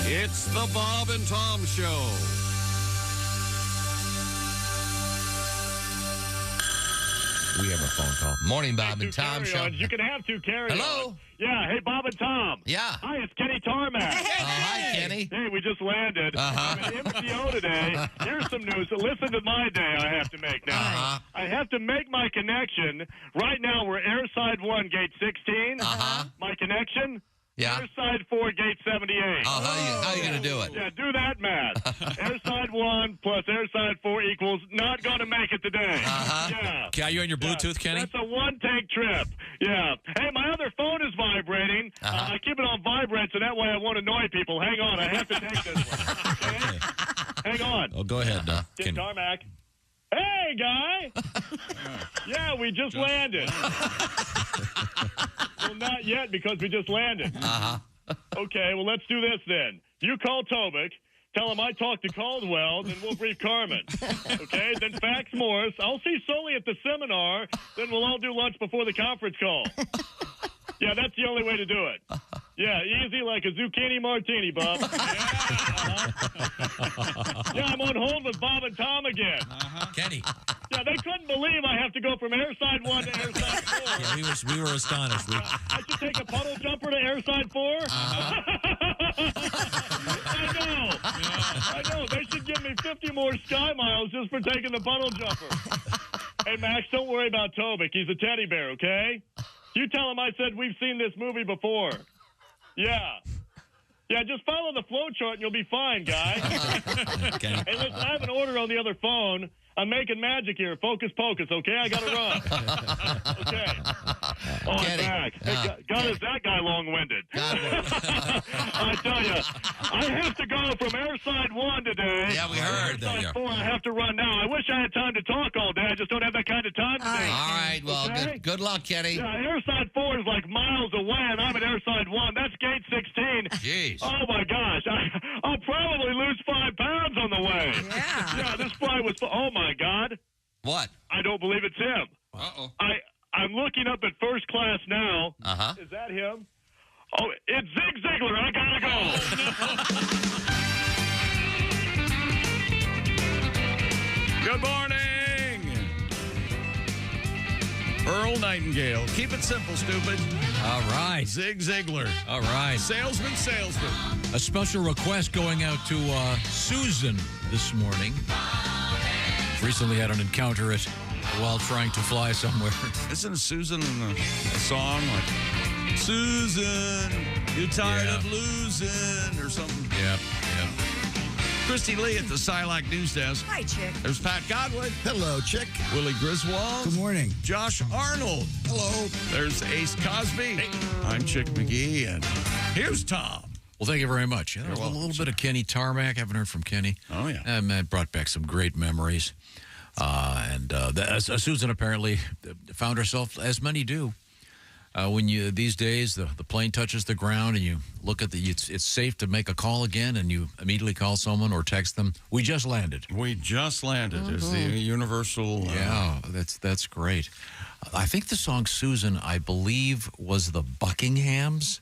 It's the Bob and Tom Show. We have a phone call. Morning, Bob and Tom Show. You can have two carry-ons. Hello? Yeah, hey, Bob and Tom. Yeah. Hi, it's Kenny Tarmac. Hi, Kenny. Hey, we just landed. Uh-huh. I'm at MCO today. Here's some news. Listen to my day I have to make now. Uh-huh. I have to make my connection. Right now, we're Airside 1, Gate 16. Uh-huh. My connection? Yeah. Airside 4, Gate 78. Oh, how you going to do it? Yeah, do that math. Airside 1 plus Airside 4 equals not going to make it today. Uh-huh. Yeah. Okay, are you on your Bluetooth, Kenny? That's a one-take trip. Yeah. Hey, my other phone is vibrating. Uh-huh. I keep it on vibrate, so that way I won't annoy people. Hang on. I have to take this one. Okay? Hang on. Oh, go ahead, Get Kenny. Tarmac. Hey, guy. Yeah, we just landed. Well, not yet because we just landed. Uh-huh. Okay, well, let's do this then. You call Tobic. Tell him I talked to Caldwell, then we'll brief Carmen. Okay, then fax Morris. I'll see Sully at the seminar. Then we'll all do lunch before the conference call. Yeah, that's the only way to do it. Yeah, easy like a zucchini martini, Bob. Yeah, I'm on hold with Bob and Tom again. Kenny. Yeah, they couldn't believe I have to go from Airside 1 to Airside 4. Yeah, we were astonished. I should take a puddle jumper to Airside 4? I know. They should give me 50 more Sky Miles just for taking the puddle jumper. Hey, Max, don't worry about Tobic. He's a teddy bear, okay? You tell him I said we've seen this movie before. Yeah. Yeah, just follow the flow chart and you'll be fine, guy. Kenny. Hey, listen, I have an order on the other phone. I'm making magic here. Focus, pocus, okay? I got to run. Okay. Oh, I'm Kenny. back. Hey, God, is that guy long-winded? I tell you, I have to go from Airside 1 today. Yeah, we heard that. Airside 4, I have to run now. I wish I had time to talk all day. I just don't have that kind of time today. All right, well, Okay? good luck, Kenny. Yeah, Airside 4 is like miles away, and I'm at Airside 1. That's Gate 16. Jeez. Oh, my gosh. I'll probably lose 5 pounds on the way. Yeah. Yeah, this flight was... Oh, my God. What? I don't believe it's him. Uh-oh. I'm looking up at first class now. Uh-huh. Is that him? Oh, it's Zig Ziglar. I gotta go. Good morning. Earl Nightingale. Keep it simple, stupid. All right. Zig Ziglar. All right. Salesman. A special request going out to Susan this morning. Recently had an encounter while trying to fly somewhere. Isn't Susan a song like Susan, you're tired of losing or something? Yep. Christy Lee at the Silac News Desk. Hi, chick. There's Pat Godwin. Hello, chick. Willie Griswold. Good morning. Josh Arnold. Hello. There's Ace Cosby. I'm Chick McGee, and here's Tom. Well, thank you very much. Yeah, a little bit of Kenny Tarmac. Haven't heard from Kenny. Oh, yeah. That brought back some great memories. Susan apparently found herself, as many do, when you these days the plane touches the ground and you look at it's safe to make a call again, and you immediately call someone or text them. We just landed. We just landed is the universal. Yeah, that's great. I think the song Susan, I believe, was the Buckinghams.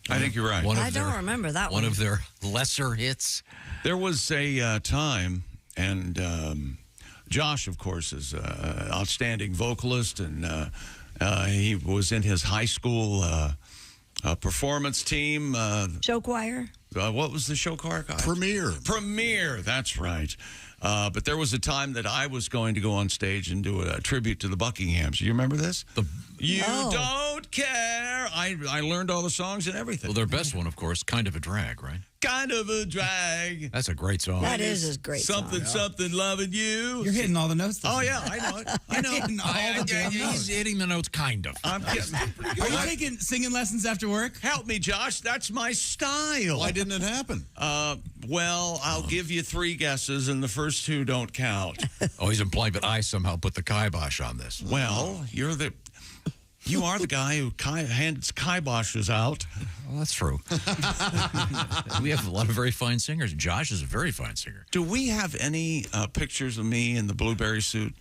I think you're right. I don't remember that one. One of their lesser hits. There was a time, and Josh, of course, is an outstanding vocalist, and he was in his high school performance team. Show choir? What was the show choir? Premiere. That's right. But there was a time that I was going to go on stage and do a tribute to the Buckinghams. You remember this? You don't care. I learned all the songs and everything. Well, their best one, of course, Kind of a Drag, right? Kind of a drag. That's a great song. That is a great Something, song. something, loving you. You're hitting all the notes. Oh, yeah, I know it. I know. Hitting all the damn He's notes. hitting the notes, kind of. I'm kidding. Are you taking singing lessons after work? Help me, Josh. That's my style. Why didn't it happen? Well, I'll give you 3 guesses, and the first 2 don't count. Oh, he's implying that I somehow put the kibosh on this. Well, you are the guy who hands kiboshes out. Well, that's true. We have a lot of very fine singers. Josh is a very fine singer. Do we have any pictures of me in the blueberry suit?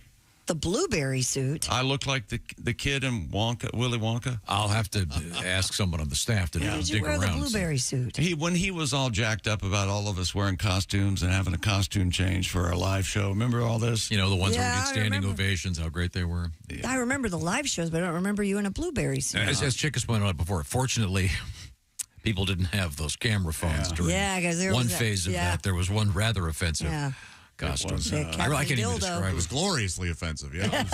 the blueberry suit. I look like the kid in Willy Wonka. I'll have to ask someone on the staff to Did you dig wear around. the blueberry suit? When he was all jacked up about all of us wearing costumes and having a costume change for our live show. Remember all this? You know, the ones where we Yeah, get I standing remember. ovations, how great they were. I remember the live shows, but I don't remember you in a blueberry suit. As Chick has pointed out before, fortunately, people didn't have those camera phones during Yeah, 'cause there one was that- phase of yeah. that. There was one rather offensive Yeah. costume. The I Captain can't even Dildo. describe It was it. gloriously offensive. Yeah.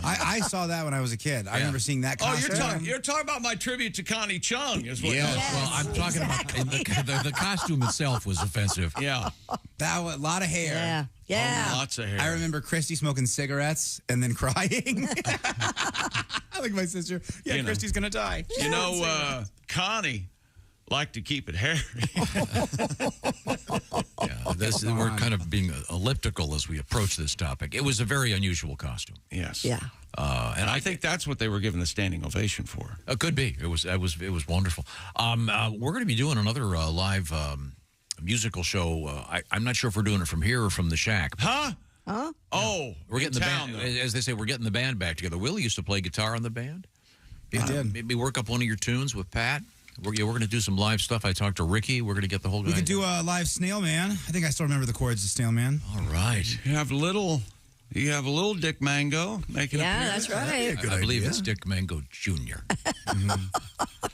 I saw that when I was a kid. I remember seeing that Oh, costume. you're talking about my tribute to Connie Chung, is what? Yeah. Yes, Well, I'm talking about the costume itself was offensive. Yeah. That was a lot of hair. Yeah. Yeah. Lots of hair. I remember Christy smoking cigarettes and then crying. I think my sister, You know. Christy's going to die. You know, Connie liked to keep it hairy. Yeah, we're kind of being elliptical as we approach this topic. It was a very unusual costume. Yes. Yeah. And I think that's what they were given the standing ovation for. It could be. It was wonderful. We're going to be doing another live musical show. I'm not sure if we're doing it from here or from the Shack. Huh? Huh? Oh, We're getting in the town, band, though. as they say, we're getting the band back together. Will used to play guitar in the band. I did. Maybe work up one of your tunes with Pat. We're going to do some live stuff. I talked to Ricky. We're going to get the whole guy. We could do a live Snail Man. I think I still remember the chords of Snail Man. All right. You have a little Dick Mango making Yeah, appearance. that's right. I believe it's Dick Mango Jr.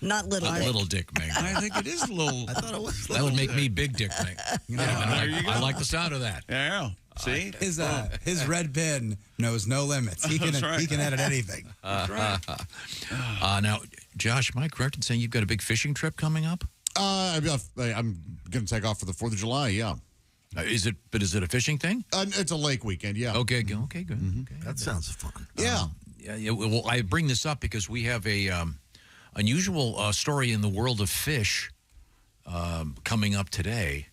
Not little. Dick. Little Dick Mango. I think it is a little. That would make me Big Dick Mango. I like the sound of that. Yeah. See? His red pen knows no limits. He can That's right. he can edit anything. Now, Josh, am I correct in saying you've got a big fishing trip coming up? I'm going to take off for the 4th of July, yeah. Is it a fishing thing? It's a lake weekend, yeah. Okay, good. Okay, That sounds fun. Yeah. Yeah. Well, I bring this up because we have a unusual story in the world of fish coming up today,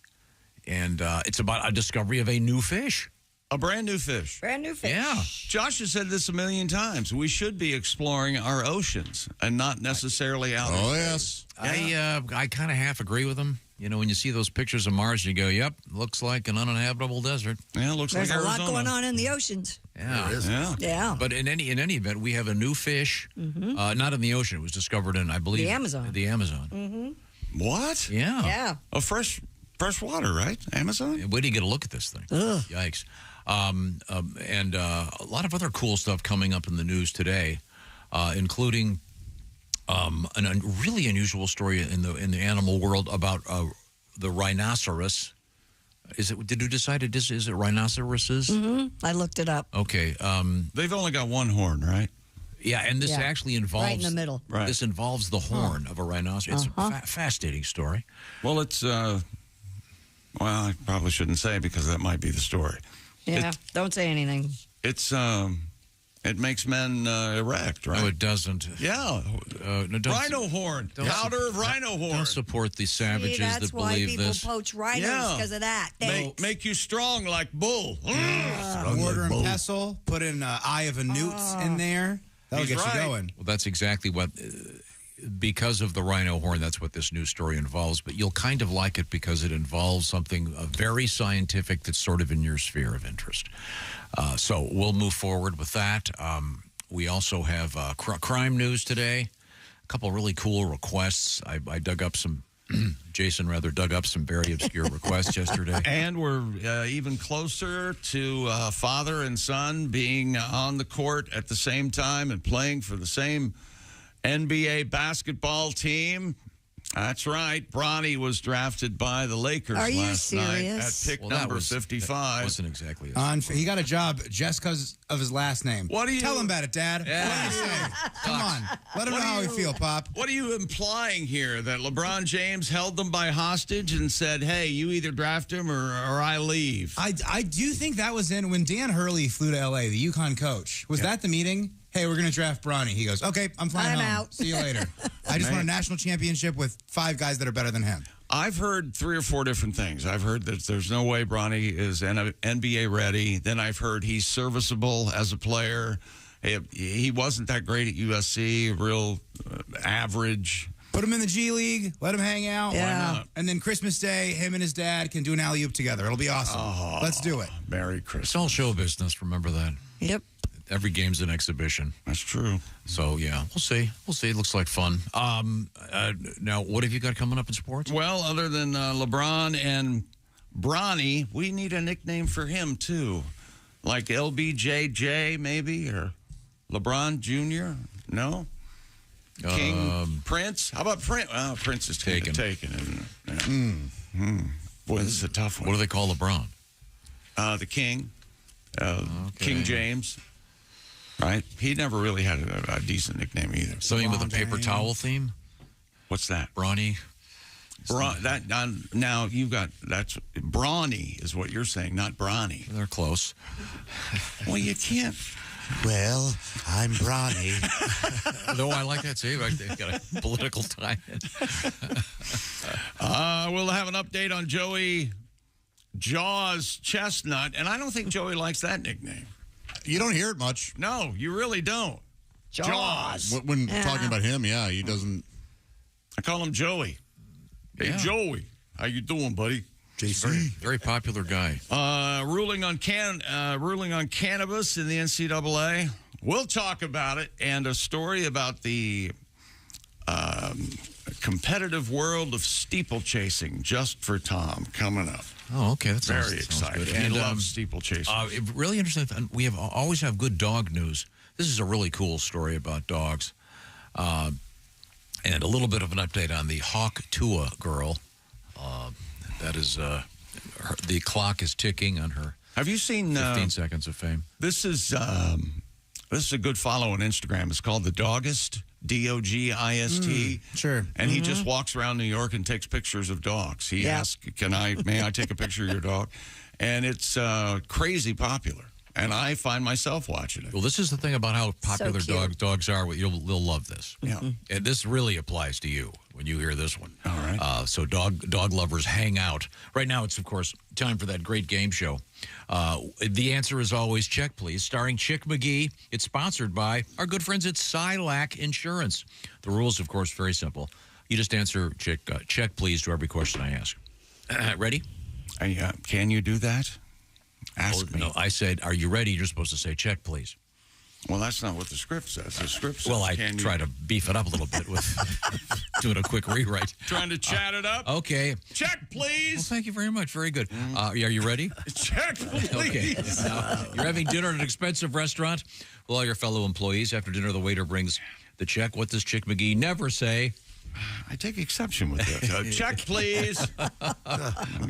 and it's about a discovery of a new fish. A brand new fish. Brand new fish. Yeah. Josh has said this a million times. We should be exploring our oceans and not necessarily out. Oh, yes. I kind of half agree with him. You know, when you see those pictures of Mars, you go, "Yep, looks like an uninhabitable desert." Yeah, it looks There's like a Arizona. lot going on in the oceans. Yeah. Yeah. Yeah. But in any event, we have a new fish, not in the ocean. It was discovered in, I believe, The Amazon. The Amazon. What? Yeah. Yeah. Oh, fresh water, right? Amazon? Wait till you get a look at this thing. Yikes. And a lot of other cool stuff coming up in the news today, including a really unusual story in the animal world about the rhinoceros. Did you decide is it rhinoceroses? I looked it up. Okay. They've only got one horn, right? Yeah, and this Yeah. actually involves Right in the middle. Right. This involves the horn of a rhinoceros. It's a fascinating story. Well, it's, well, I probably shouldn't say because that might be the story. Yeah. Don't say anything. It's, it makes men erect, right? No, it doesn't. Yeah. No, don't, Rhino horn. Powder of rhino horn. don't support the savages See, that's that why believe people this. poach rhinos Yeah. because of that. Make you strong like bull. Mortar and pestle. Put in Eye of a Newt in there. That'll He's get right. you going. Well, that's exactly what, because of the rhino horn, that's what this news story involves. But you'll kind of like it because it involves something very scientific that's sort of in your sphere of interest. So we'll move forward with that. We also have crime news today. A couple really cool requests. I dug up some, Jason rather dug up some very obscure requests yesterday. And we're even closer to father and son being on the court at the same time and playing for the same NBA basketball team. That's right. Bronny was drafted by the Lakers Are you last night serious? at pick Well, that number was- 55. That wasn't exactly it. He got a job just because of his last name. What do you- Tell him about it, Dad? Yeah. What do you say? Come on. Let him know how we feel, Pop. What are you implying here? That LeBron James held them by hostage and said, hey, you either draft him or I leave? I do think that was in when Dan Hurley flew to L.A., the UConn coach. Was that the meeting? Hey, we're going to draft Bronny. He goes, okay, I'm flying I'm home. out. See you later. I just won a national championship with 5 guys that are better than him. I've heard 3 or 4 different things. I've heard that there's no way Bronny is NBA ready. Then I've heard he's serviceable as a player. He wasn't that great at USC, real average. Put him in the G League. Let him hang out. Yeah. Why not? And then Christmas Day, him and his dad can do an alley-oop together. It'll be awesome. Let's do it. Merry Christmas. It's all show business, remember that. Yep. Every game's an exhibition. That's true. So, yeah, we'll see. We'll see. It looks like fun. Now, what have you got coming up in sports? Well, other than LeBron and Bronny, we need a nickname for him, too. Like LBJJ, maybe, or LeBron Jr.? No? King Prince? How about Prince? Well, Prince is taken. Boy, this is a tough one. What do they call LeBron? The King. King James. Right? He never really had a decent nickname either. Something with a paper towel theme? What's that? Bronny? Now you've got, that's Brawny is what you're saying, not Bronny. They're close. Well, you can't. Well, I'm Bronny. No, I like that. See, they've got a political tie in. We'll have an update on Joey Jaws Chestnut, and I don't think Joey likes that nickname. You don't hear it much. No, you really don't. Jaws. When talking about him, yeah, he doesn't. I call him Joey. Hey, Joey. How you doing, buddy? JC. Very popular guy. Ruling on cannabis in the NCAA. We'll talk about it, and a story about the competitive world of steeplechasing just for Tom coming up. Oh, okay. That's very exciting. He loves steeplechasing. Really interesting. We always have good dog news. This is a really cool story about dogs. And a little bit of an update on the Hawk Tua girl. That is, the clock is ticking on her. Have you seen 15 seconds of fame? This is a good follow on Instagram. It's called The Dogist, D-O-G-I-S-T. Sure. And he just walks around New York and takes pictures of dogs. He asks, may I take a picture of your dog? And it's crazy popular. And I find myself watching it. Well, this is the thing about how popular dogs are. You'll love this. Yeah. And this really applies to you when you hear this one. All right. So dog lovers hang out. Right now, it's, of course, time for that great game show. The answer is always Check Please, starring Chick McGee. It's sponsored by our good friends at Silac Insurance. The rules, of course, very simple. You just answer Check Please to every question I ask. Ready? Can you do that? Ask me. No, I said, are you ready? You're supposed to say, check, please. Well, that's not what the script says. The script says, well, I try to beef it up a little bit with doing a quick rewrite. Trying to chat it up? Okay. Check, please. Well, thank you very much. Very good. Are you ready? Check, please. Okay. Now, you're having dinner at an expensive restaurant with all your fellow employees. After dinner, the waiter brings the check. What does Chick McGee never say? I take exception with this. Check, please.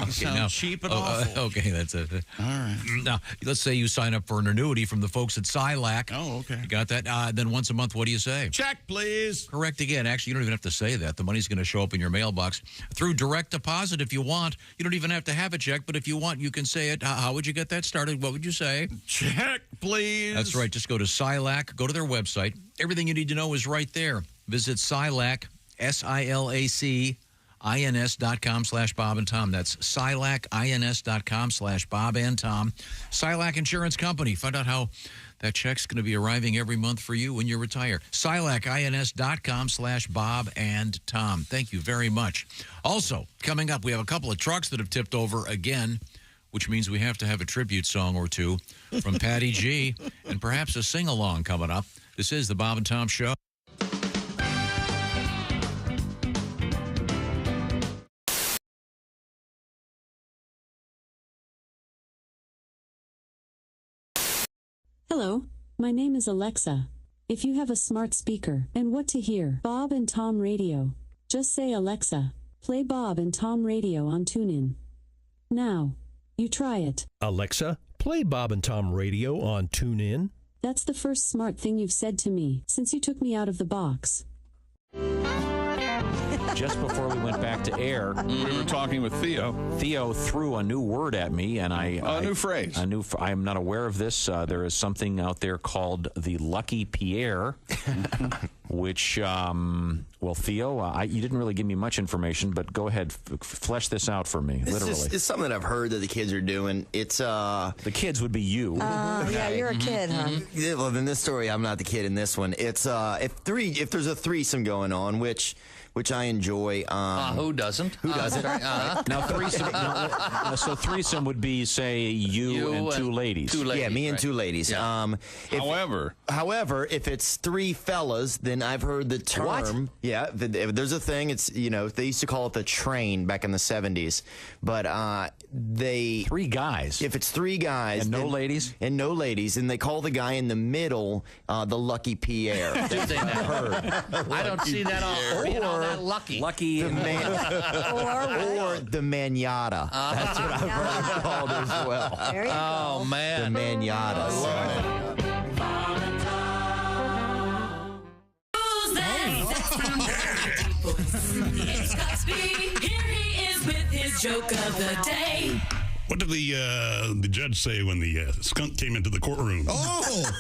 Sound cheap and awful. Okay, that's it. All right. Now, let's say you sign up for an annuity from the folks at Silac. Oh, okay. You got that? Then once a month, what do you say? Check, please. Correct again. Actually, you don't even have to say that. The money's going to show up in your mailbox through direct deposit if you want. You don't even have to have a check, but if you want, you can say it. How would you get that started? What would you say? Check, please. That's right. Just go to Silac. Go to their website. Everything you need to know is right there. Visit Silac. SILACINS.com/Bob and Tom. That's SILACINS.com/Bob and Tom. Silac Insurance Company. Find out how that check's going to be arriving every month for you when you retire. SILACINS.com/Bob and Tom. Thank you very much. Also, coming up, we have a couple of trucks that have tipped over again, which means we have to have a tribute song or two from Patty G and perhaps a sing-along coming up. This is the Bob and Tom Show. Hello, my name is Alexa. If you have a smart speaker and what to hear, Bob and Tom Radio, just say Alexa, play Bob and Tom Radio on TuneIn. Now, you try it. Alexa, play Bob and Tom Radio on TuneIn. That's the first smart thing you've said to me since you took me out of the box. Just before we went back to air, we were talking with Theo. Theo threw a new word at me, and a new phrase. I'm not aware of this. There is something out there called the Lucky Pierre, which, well, Theo, you didn't really give me much information, but go ahead, flesh this out for me, literally. It's something that I've heard that the kids are doing. It's the kids would be you. Yeah, you're a kid, huh? Well, in this story, I'm not the kid in this one. It's if there's a threesome going on, which which I enjoy. Who doesn't? Who doesn't? Now, threesome. So threesome would be, say, you and two ladies. Yeah, me and two ladies. Yeah. However, if it's three fellas, then I've heard the term. What? Yeah, there's a thing. It's they used to call it the train back in the 70s, but three guys. If it's three guys and no ladies, and they call the guy in the middle the lucky Pierre. Do they now? I don't see that all being all that lucky. Lucky or the manata. That's what I've heard called as well. There you go. Man, the manata. It's Cosby. Here he is with his joke of the day. What did the judge say when the skunk came into the courtroom? Oh!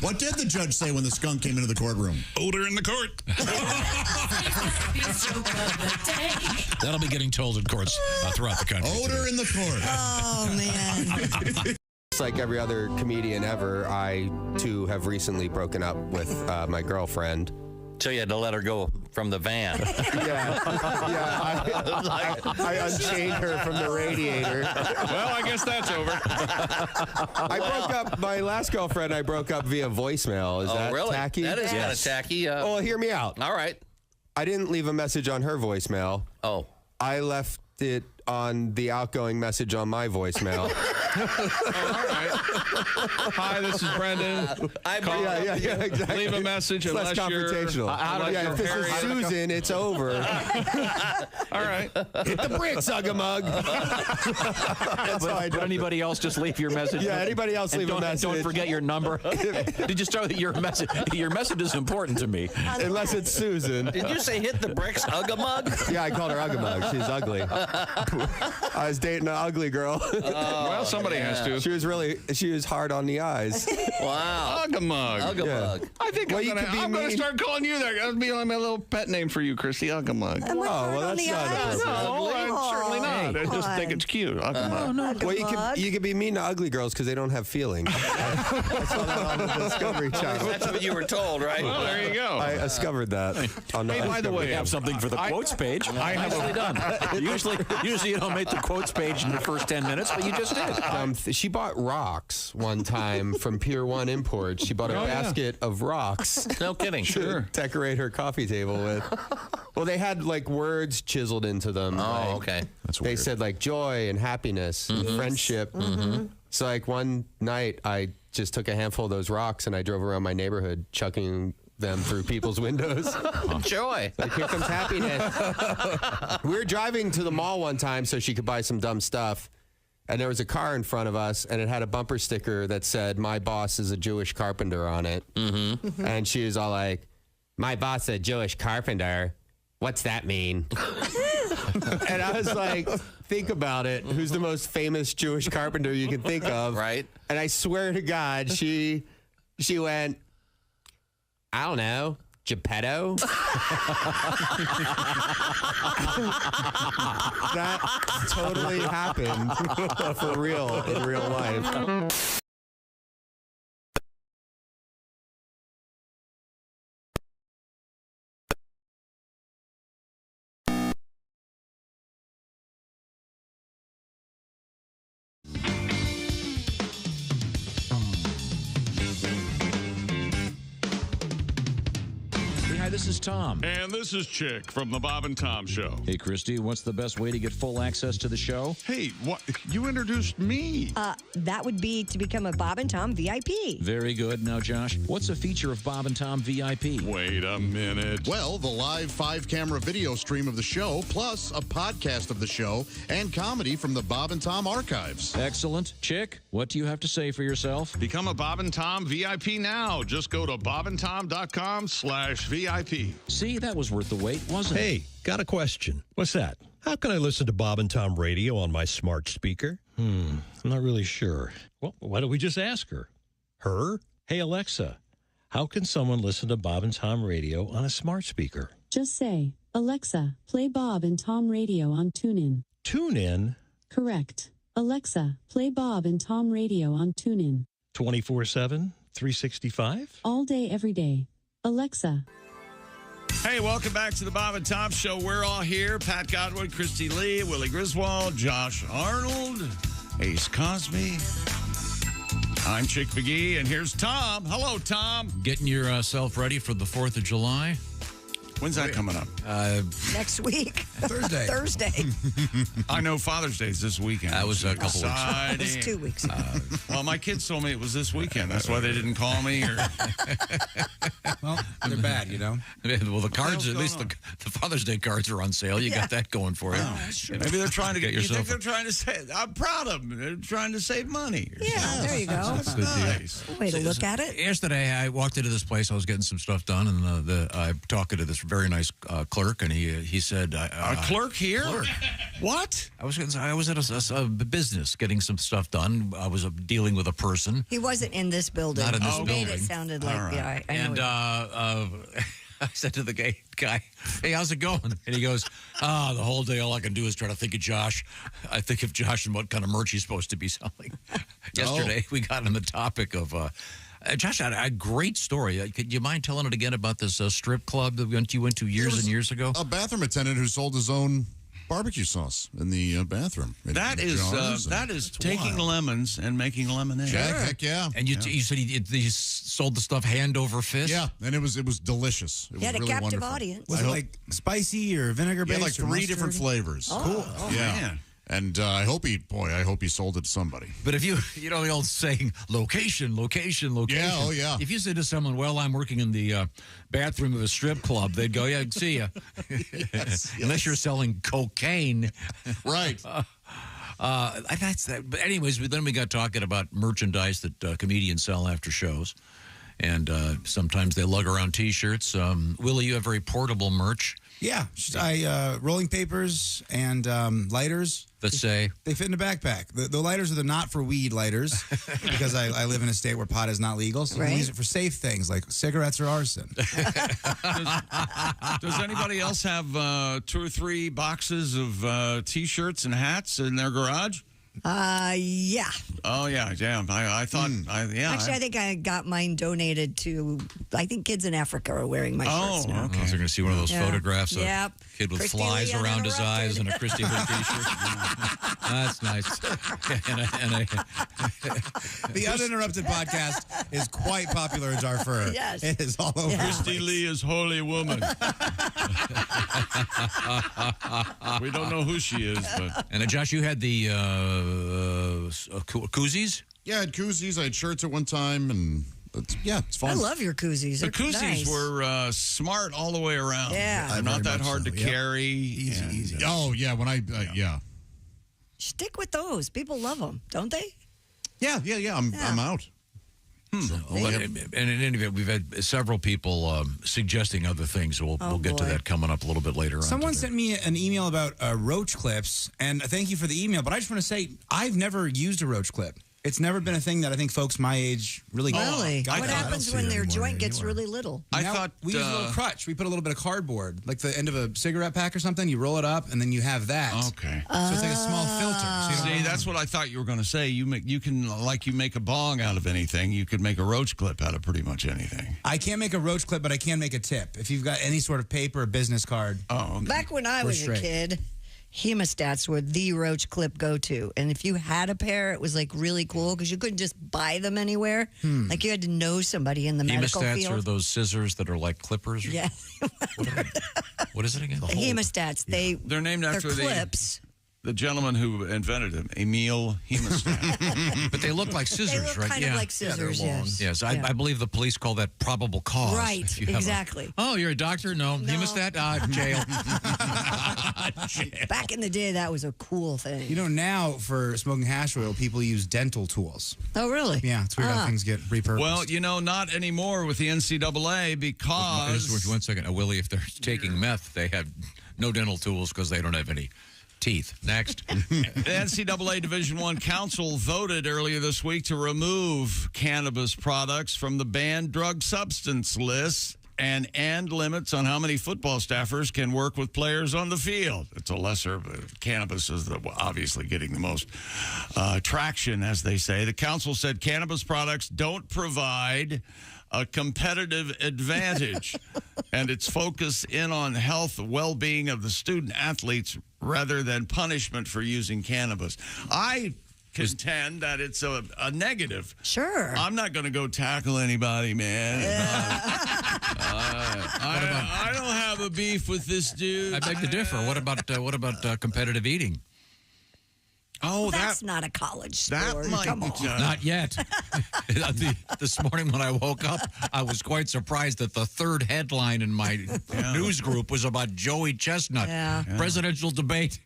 What did the judge say when the skunk came into the courtroom? Odor in the court. That'll be getting told in courts throughout the country. Odor in the court. Oh, man. Just like every other comedian ever, I, too, have recently broken up with my girlfriend. So you had to let her go from the van. I unchained her from the radiator. Well, I guess that's over. I broke up, my last girlfriend I broke up via voicemail. Is that really? tacky? That is kind of tacky. Well, hear me out. All right. I didn't leave a message on her voicemail. Oh. I left it on the outgoing message on my voicemail. All right. Hi, this is Brendan. Yeah, exactly. Leave a message it's unless less confrontational. If this is Susan, it's over. All right. Hit the bricks, Hug-a-Mug. But anybody else just leave your message? Yeah, anybody else leave a message. Don't forget your number. Did you start your message? Your message is important to me. Unless it's Susan. Did you say hit the bricks, Hug-a-Mug? Yeah, I called her Hug-a-Mug. She's ugly. I was dating an ugly girl. Well, somebody has to. She was hard on the eyes. Wow. Hug-a-Mug. Hug-a-Mug. Yeah. I think I'm going to start calling you that. That'll be my little pet name for you, Christy. Hug-a-Mug. Oh, well, that's not appropriate. No, certainly not. I just think it's cute. Hug-a-Mug. Well, you could be mean to ugly girls because they don't have feelings. I saw that on the Discovery Channel. That's what you were told, right? Well, there you go. I discovered that. Hey, by the way, I have something for the quotes page. Nicely done. Usually you don't make the quotes page in the first 10 minutes, but you just did. She bought rocks one time from Pier 1 Imports. She bought a basket of rocks. No kidding. Sure. Decorate her coffee table with. Well, they had like words chiseled into them. Oh, okay. That's weird. They said like joy and happiness and friendship. Mm-hmm. So like one night I just took a handful of those rocks and I drove around my neighborhood chucking them through people's windows. Joy. Like, here comes happiness. We were driving to the mall one time so she could buy some dumb stuff. And there was a car in front of us, and it had a bumper sticker that said, "My boss is a Jewish carpenter" on it. Mm-hmm. And she was all like, "My boss is a Jewish carpenter? What's that mean?" And I was like, think about it. Who's the most famous Jewish carpenter you can think of? Right. And I swear to God, she went, "I don't know, Geppetto." That totally happened for real in real life. This is Tom. And this is Chick from the Bob and Tom Show. Hey, Christy, what's the best way to get full access to the show? Hey, what? You introduced me. That would be to become a Bob and Tom VIP. Very good. Now, Josh, what's a feature of Bob and Tom VIP? Wait a minute. Well, the live 5-camera video stream of the show, plus a podcast of the show and comedy from the Bob and Tom archives. Excellent. Chick, what do you have to say for yourself? Become a Bob and Tom VIP now. Just go to bobandtom.com/VIP. See, that was worth the wait, wasn't it? Hey, got a question. What's that? How can I listen to Bob and Tom radio on my smart speaker? I'm not really sure. Well, why don't we just ask her? Her? Hey, Alexa, how can someone listen to Bob and Tom radio on a smart speaker? Just say, Alexa, play Bob and Tom radio on TuneIn. TuneIn? Correct. Alexa, play Bob and Tom radio on TuneIn. 24/7, 365? All day, every day. Alexa, Hey, welcome back to the Bob and Tom Show. We're all here. Pat Godwin, Christy Lee, Willie Griswold, Josh Arnold, Ace Cosby. I'm Chick McGee, and here's Tom. Hello, Tom. Getting yourself ready for the 4th of July. When's that coming up? Next week. Thursday. Thursday. I know Father's Day is this weekend. That was a couple weeks ago. It was 2 weeks ago. Well, my kids told me it was this weekend. That's why they didn't call me. Or... Well, they're bad, you know. Well, the cards, at least the Father's Day cards are on sale. You got that going for you. Maybe they're trying to get you yourself. think they're trying to say? I'm proud of them. They're trying to save money. Yeah, there you go. That's nice. Way to look at it. Yesterday, I walked into this place. I was getting some stuff done, and I talked to this very nice clerk, and he said, "A clerk here? Clerk. What? I was at a business getting some stuff done. I was dealing with a person. He wasn't in this building. Not in this He building. made it sounded like, All right. I know. And I said to the guy, "Hey, how's it going?" And he goes, the whole day all I can do is try to think of Josh. I think of Josh and what kind of merch he's supposed to be selling." Yesterday, we got on the topic of... Josh, had a great story. Could you mind telling it again about this strip club that you went to years and years ago? A bathroom attendant who sold his own barbecue sauce in the bathroom. That is taking lemons and making lemonade. Heck yeah. And you said he sold the stuff hand over fist? Yeah, and it was delicious. It He had was a really captive wonderful. audience. Was it like spicy or vinegar He had based? like or 3 different mustard? flavors. Cool. Yeah. Man. And I hope he sold it to somebody. But if you know the old saying, location. Yeah, oh yeah. If you said to someone, "Well, I'm working in the bathroom of a strip club," they'd go, "Yeah, see ya." Unless you're selling cocaine. Right. That's that. But anyways, then we got talking about merchandise that comedians sell after shows. And sometimes they lug around T-shirts. Willie, you have very portable merch. Yeah, I rolling papers and lighters. That say they fit in a backpack. The lighters are the not for weed lighters because I live in a state where pot is not legal. So you can use it for safe things like cigarettes or arson. Does anybody else have 2 or 3 boxes of T-shirts and hats in their garage? Yeah. Oh, yeah. I thought, Actually, I think I got mine donated to, I think kids in Africa are wearing my shirts now. Okay. So you're going to see one of those Yeah. photographs of Yep. a kid with Christy flies Lee around his uninterrupted. eyes and a Christy Lee T-shirt. That's nice. The Uninterrupted podcast is quite popular in Darfur. Yes. It is all over. Yeah. Christy Lee is holy woman. We don't know who she is, but... And Josh, you had the koozies? Yeah, I had koozies. I had shirts at one time, and it's fun. I love your koozies. The They're koozies nice. were smart all the way around. Yeah. They're not that hard to so, yep. carry. Easy. Oh, yeah, yeah. Stick with those. People love them, don't they? Yeah, I'm out. And in any event, we've had several people suggesting other things. We'll get to boy. that coming up a little bit later on. Someone today. sent me an email about roach clips, and thank you for the email. But I just want to say, I've never used a roach clip. It's never been a thing that I think folks my age really Really? got. What happens when their joint gets really little? I Now, thought we use a little crutch. We put a little bit of cardboard, like the end of a cigarette pack or something. You roll it up, and then you have that. Okay. So it's like a small filter. So you don't See, that's what I thought you were going to say. You can make a bong out of anything. You could make a roach clip out of pretty much anything. I can't make a roach clip, but I can make a tip. If you've got any sort of paper or business card. Oh, okay. Back when I We're was straight. a kid, hemostats were the roach clip go-to. And if you had a pair, it was like really cool because you couldn't just buy them anywhere. Like you had to know somebody in the medical Hemostats field. are those scissors that are like clippers? Yeah. What is it again? The hemostats, They're named after they're clips. the gentleman who invented them, Emil Hemostat. But they look like scissors, They look right? kind of like scissors, yes. Yes, Yeah. I believe the police call that probable cause. Right, If you have exactly. oh, you're a doctor? No. Hemostat? Jail. Back in the day, that was a cool thing. You know, now for smoking hash oil, people use dental tools. Oh, really? Yeah, it's weird how things get repurposed. Well, not anymore with the NCAA because... Just 1 second. Willie, if they're taking meth, they have no dental tools because they don't have any teeth. Next. The NCAA Division I Council voted earlier this week to remove cannabis products from the banned drug substance list and end limits on how many football staffers can work with players on the field. It's a lesser, but cannabis is obviously getting the most traction, as they say. The council said cannabis products don't provide a competitive advantage, and its focus in on health, well-being of the student athletes rather than punishment for using cannabis. I contend that it's a negative. Sure. I'm not going to go tackle anybody, man. I don't have a beef with this dude. I beg to differ. What about competitive eating? Oh, that's not a college sport. That might Come on. Not yet. This morning when I woke up, I was quite surprised that the third headline in my news group was about Joey Chestnut. Yeah. Presidential debate,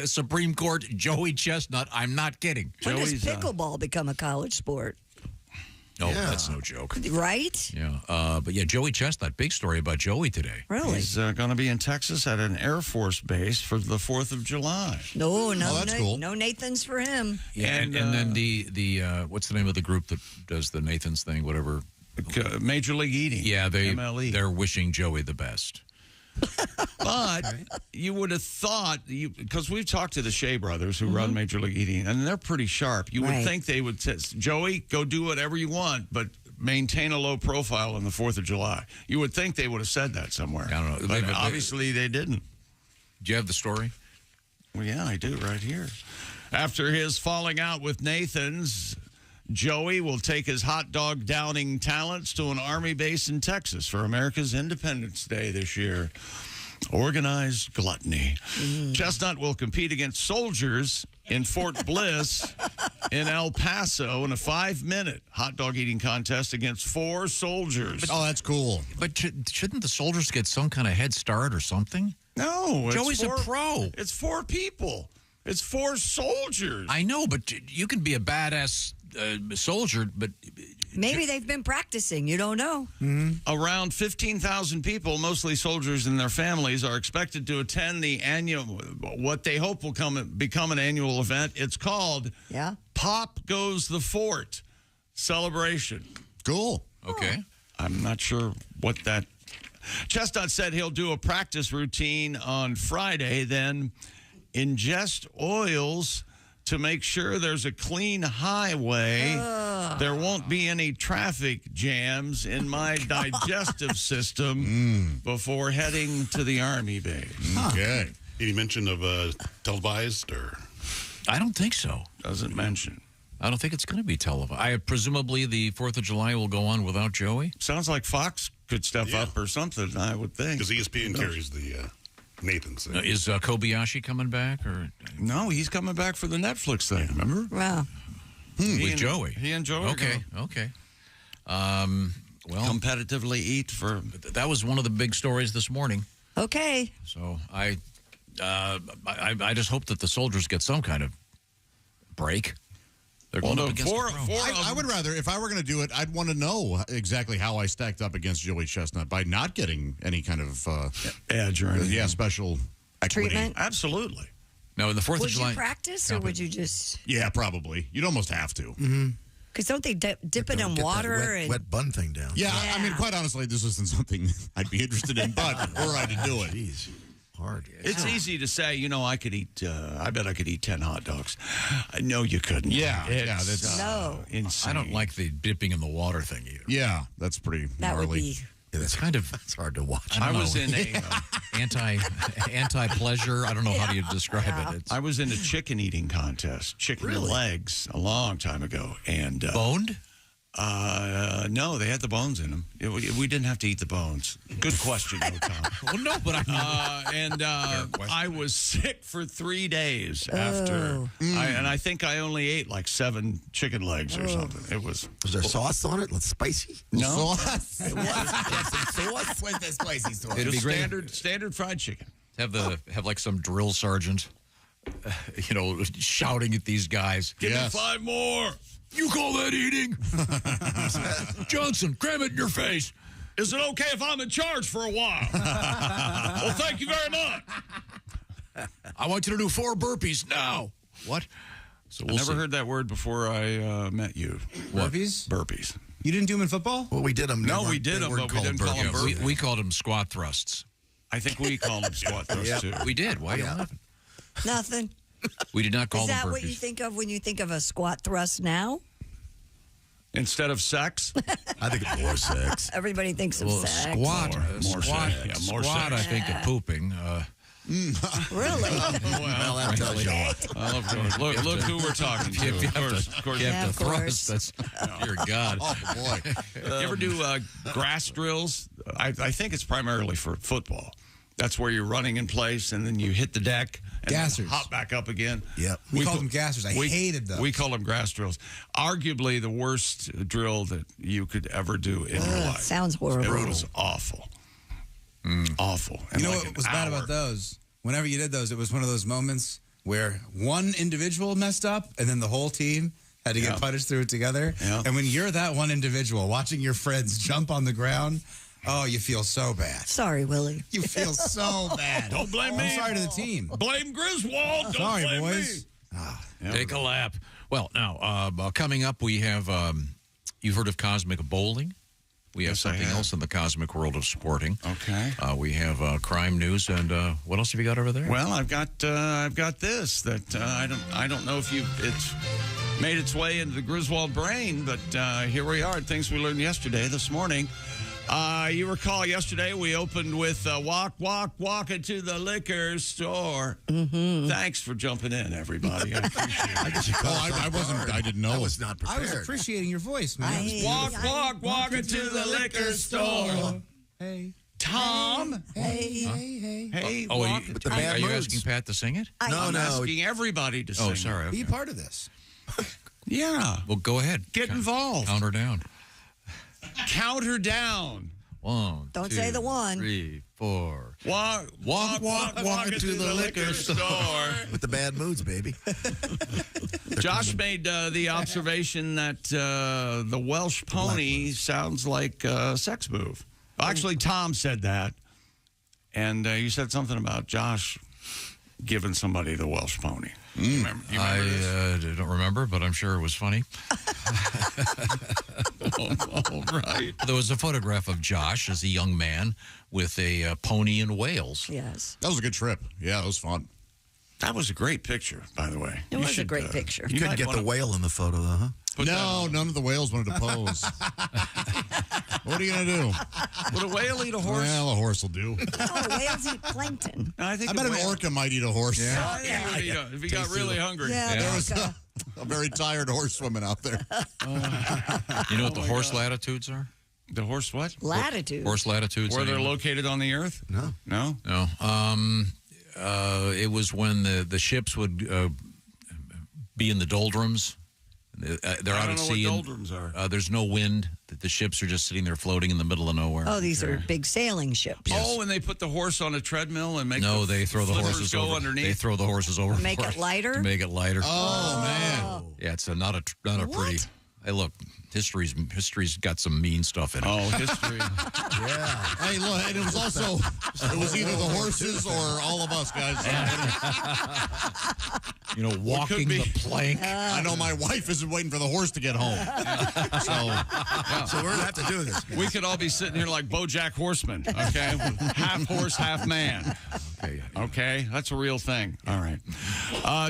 Supreme Court, Joey Chestnut. I'm not kidding. When does pickleball become a college sport? Oh, that's no joke. Right? Yeah. But yeah, Joey Chestnut, big story about Joey today. Really? He's going to be in Texas at an Air Force base for the 4th of July. No, that's cool. No Nathans for him. Yeah, and then the what's the name of the group that does the Nathans thing, whatever? Major League Eating. Yeah, MLE. they're wishing Joey the best. But you would have thought, because we've talked to the Shea brothers who run Major League Eating, and they're pretty sharp. You would think they would say, Joey, go do whatever you want, but maintain a low profile on the 4th of July. You would think they would have said that somewhere. I don't know. But obviously they didn't. Do you have the story? Well, yeah, I do right here. After his falling out with Nathan's, Joey will take his hot dog downing talents to an Army base in Texas for America's Independence Day this year. Organized gluttony. Chestnut will compete against soldiers in Fort Bliss in El Paso in a 5-minute hot dog eating contest against 4 soldiers. Oh, that's cool. But shouldn't the soldiers get some kind of head start or something? No. Joey's a pro. It's 4 people. It's 4 soldiers. I know, but you can be a badass soldier, but maybe they've been practicing. You don't know. Around 15,000 people, mostly soldiers and their families, are expected to attend the annual, what they hope will become an annual event. It's called Pop Goes the Fort Celebration. Cool. Okay. I'm not sure what that... Chestnut said he'll do a practice routine on Friday, then ingest oils to make sure there's a clean highway. There won't be any traffic jams in my digestive system before heading to the Army base. Okay. Any mention of televised or? I don't think so. Doesn't mention. I don't think it's going to be televised. Presumably the 4th of July will go on without Joey. Sounds like Fox could step up or something, I would think. Because ESPN carries the Nathan's thing. Is Kobayashi coming back? Or no, he's coming back for the Netflix thing, remember? Wow. With Joey. He and Joey. Okay. Well, competitively eat for... That was one of the big stories this morning. Okay. So I just hope that the soldiers get some kind of break. They're going up against I would rather, if I were going to do it, I'd want to know exactly how I stacked up against Joey Chestnut by not getting any kind of edge or anything. Yeah, special equity. Treatment? Absolutely. No, in the 4th of Would July. you practice or would you just... Yeah, probably. You'd almost have to. Because don't they dip it in water? and wet bun thing down. Yeah, I mean, quite honestly, this isn't something I'd be interested in, but were I to do it. Jeez. Hard. It's easy to say, I could eat, I bet I could eat 10 hot dogs. No, you couldn't. That's insane. I don't like the dipping in the water thing either. Yeah, that's pretty gnarly. Yeah, that's kind of it's hard to watch. I was in a anti-pleasure. I don't know how do you describe it. I was in a chicken eating contest, chicken legs, a long time ago, and boned. No, they had the bones in them. We didn't have to eat the bones. Good question, though, Tom. Well, no, but I was sick for 3 days after, and I think I only ate like 7 chicken legs or something. It was. Was there sauce on it? Spicy? No sauce. It was. Sauce with the spicy sauce. It'd be Just standard fried chicken. Have like some drill sergeant, shouting at these guys. Give me 5 more. You call that eating? Johnson, cram it in your face. Is it okay if I'm in charge for a while? Well, thank you very much. I want you to do 4 burpees now. What? So I never heard that word before I met you. What? Burpees? Burpees. You didn't do them in football? Well, we did them. No, we did them, but we didn't call them burpees. We called them squat thrusts. I think we called them squat thrusts, too. We did. Why are you laughing? Nothing. We did not call Is them that burpees. what you think of when you think of a squat thrust now? instead of sex? I think it's more sex. Everybody thinks of sex. Squat. More Squat. sex. Yeah, more Squat, sex. I think, of pooping. Really? Well, that tells you a lot. Well, of course. Look who we're talking to. If you have Of course. to thrust, that's, dear God. Oh, boy. You ever do grass drills? I think it's primarily for football. That's where you're running in place, and then you hit the deck and then Gassers. hop back up again. Yep. We called them gassers. I hated those. We call them grass drills. Arguably the worst drill that you could ever do in your life. Sounds horrible. It was awful. Awful. And You know like what an was bad hour. about those? Whenever you did those, it was one of those moments where one individual messed up and then the whole team had to get punished through it together. Yeah. And when you're that one individual watching your friends jump on the ground, oh, you feel so bad. Sorry, Willie. You feel so bad. Don't blame me. I'm sorry to the team. Blame Griswold. Don't Sorry, blame boys. me. Take a lap. Well, now, coming up, we have, you've heard of cosmic bowling? We have something else in the cosmic world of sporting. Okay. We have crime news, and what else have you got over there? Well, I've got this that I don't know if it's made its way into the Griswold brain, but here we are. Things we learned yesterday, this morning. You recall yesterday we opened with walk into the liquor store. Mm-hmm. Thanks for jumping in, everybody. I appreciate it. I didn't know. I was not prepared. I was appreciating your voice, man. Walk into the liquor store. Hey. Tom. Hey. Oh, walk- With the are bad you moods. asking Pat to sing it? I'm asking everybody to sing. Oh, sorry. Be Okay. part of this. Yeah. Well, go ahead. Get involved. Count her down. Count her down. 1, Don't 2, say the one. 3, 4. Walk into the liquor store. With the bad moods, baby. Josh made the observation that the Welsh pony sounds like a sex move. Actually, Tom said that. And you said something about Josh giving somebody the Welsh pony. You remember I don't remember, but I'm sure it was funny. All right. There was a photograph of Josh as a young man with a pony in Wales. Yes. That was a good trip. Yeah, it was fun. That was a great picture, by the way. It was a great picture. You couldn't get the whale in the photo, though, huh? No, none of the whales wanted to pose. What are you going to do? Would a whale eat a horse? Well, a horse will do. Oh, whales eat plankton. I bet an orca might eat a horse. Yeah. If he got really hungry. Yeah, There was a very tired horse swimming out there. You know what the horse latitudes are? The horse what? Latitude. Horse latitudes. Where they're anyway? located on the earth? No. No? No. It was when the ships would be in the doldrums. They're out at sea. I don't know what doldrums are. There's no wind. The ships are just sitting there floating in the middle of nowhere. Oh, these are big sailing ships. Yes. Oh, and they put the horse on a treadmill and make they throw the flippers horses go over. underneath. They throw the horses over. Make it lighter? To make it lighter. Oh, man. Yeah, it's not a pretty. Hey, look, history's got some mean stuff in it. Oh, history. Yeah. Hey, look, and it was also, it was either the horses or all of us, guys. You know, walking the plank. I know my wife isn't waiting for the horse to get home. So we're going to have to do this. We could all be sitting here like BoJack Horseman, okay? Half horse, half man. Okay, that's a real thing. All right.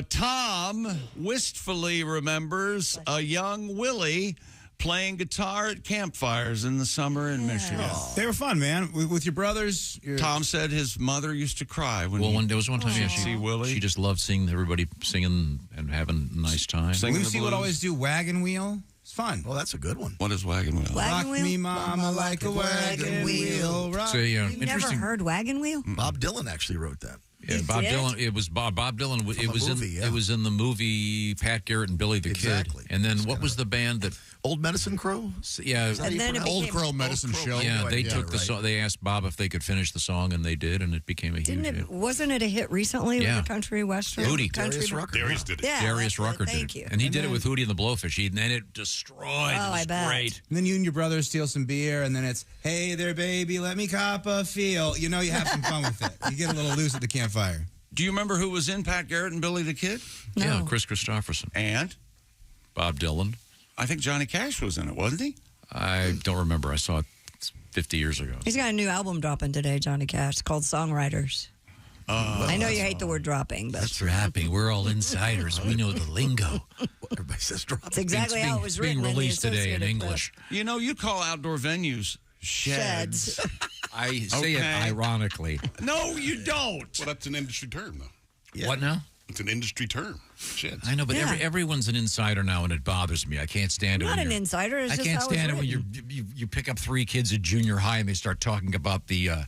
Tom wistfully remembers a young Willie playing guitar at campfires in the summer in Michigan. They were fun, man. With your brothers. Tom said his mother used to cry when There was one time, see Willie. she just loved seeing everybody singing and having a nice time. Lucy would always do Wagon Wheel. It's fun. Oh, that's a good one. What is Wagon Wheel? Rock me, mama, like a wagon wheel. Rock. So, yeah, You've never heard Wagon Wheel? Bob Dylan actually wrote that. Yeah, Bob did? Dylan. It was Bob Dylan. From It was a movie, in. yeah. It was in the movie Pat Garrett and Billy the Exactly. Kid. And then what was the band that? Old Medicine Crow? Yeah, And then it Old became, Crow Medicine Show. yeah. They Yeah, took the right. song. They asked Bob if they could finish the song, and they did, and it became a didn't huge it? hit. Wasn't it a hit recently Yeah. with the country western? Hootie. Country Darius Rucker. Darius did it. Yeah, Darius that's Rucker it. did Thank it, you. and he did it with Hootie and the Blowfish. And then it destroyed. Oh, It was I bet. great. And then you and your brothers steal some beer, and then it's, hey there, baby, let me cop a feel. You know, you have some fun with it. You get a little loose at the campfire. Do you remember who was in Pat Garrett and Billy the Kid? No. Yeah, Chris Christopherson, And Bob Dylan. I think Johnny Cash was in it, wasn't he? I don't remember. I saw it 50 years ago. He's got a new album dropping today, Johnny Cash. It's called Songwriters. I know you hate the word dropping, but That's rapping. We're all insiders. We know the lingo. Everybody says drop. That's exactly how it was written. Being released in the today in Associated English. You know, you call outdoor venues sheds. I say it ironically. No, you don't. Well, that's an industry term, though. What now? It's an industry term. Sheds. I know, but Yeah. everyone's an insider now, and it bothers me. I can't stand it. Not when an you're- insider. It's I just can't how it was stand it when written. you pick up 3 kids at junior high and they start talking about the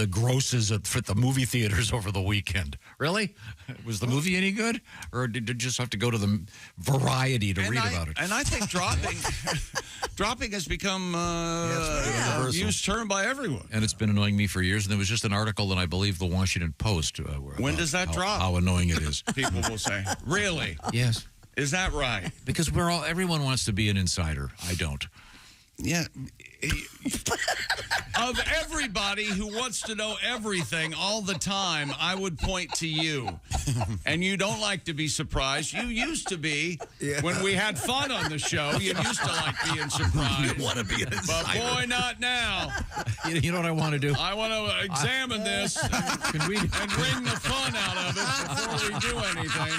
grosses at the movie theaters over the weekend. Really? Was the movie any good, or did you just have to go to the Variety to read about it? And I think dropping has become a used term by everyone. And it's been annoying me for years. And there was just an article in, I believe, the Washington Post. When does that drop? How annoying it is. People will say, "Really? Yes." Is that right? Because everyone wants to be an insider. I don't. Yeah. Of everybody who wants to know everything all the time, I would point to you. And you don't like to be surprised. You used to be. When we had fun on the show, you used to like being surprised. You want to be an insider. But boy, not now. You know what I want to do? I want to examine this and wring the fun out of it before we do anything.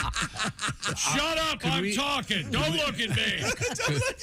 Shut up, I'm talking. Don't look at me.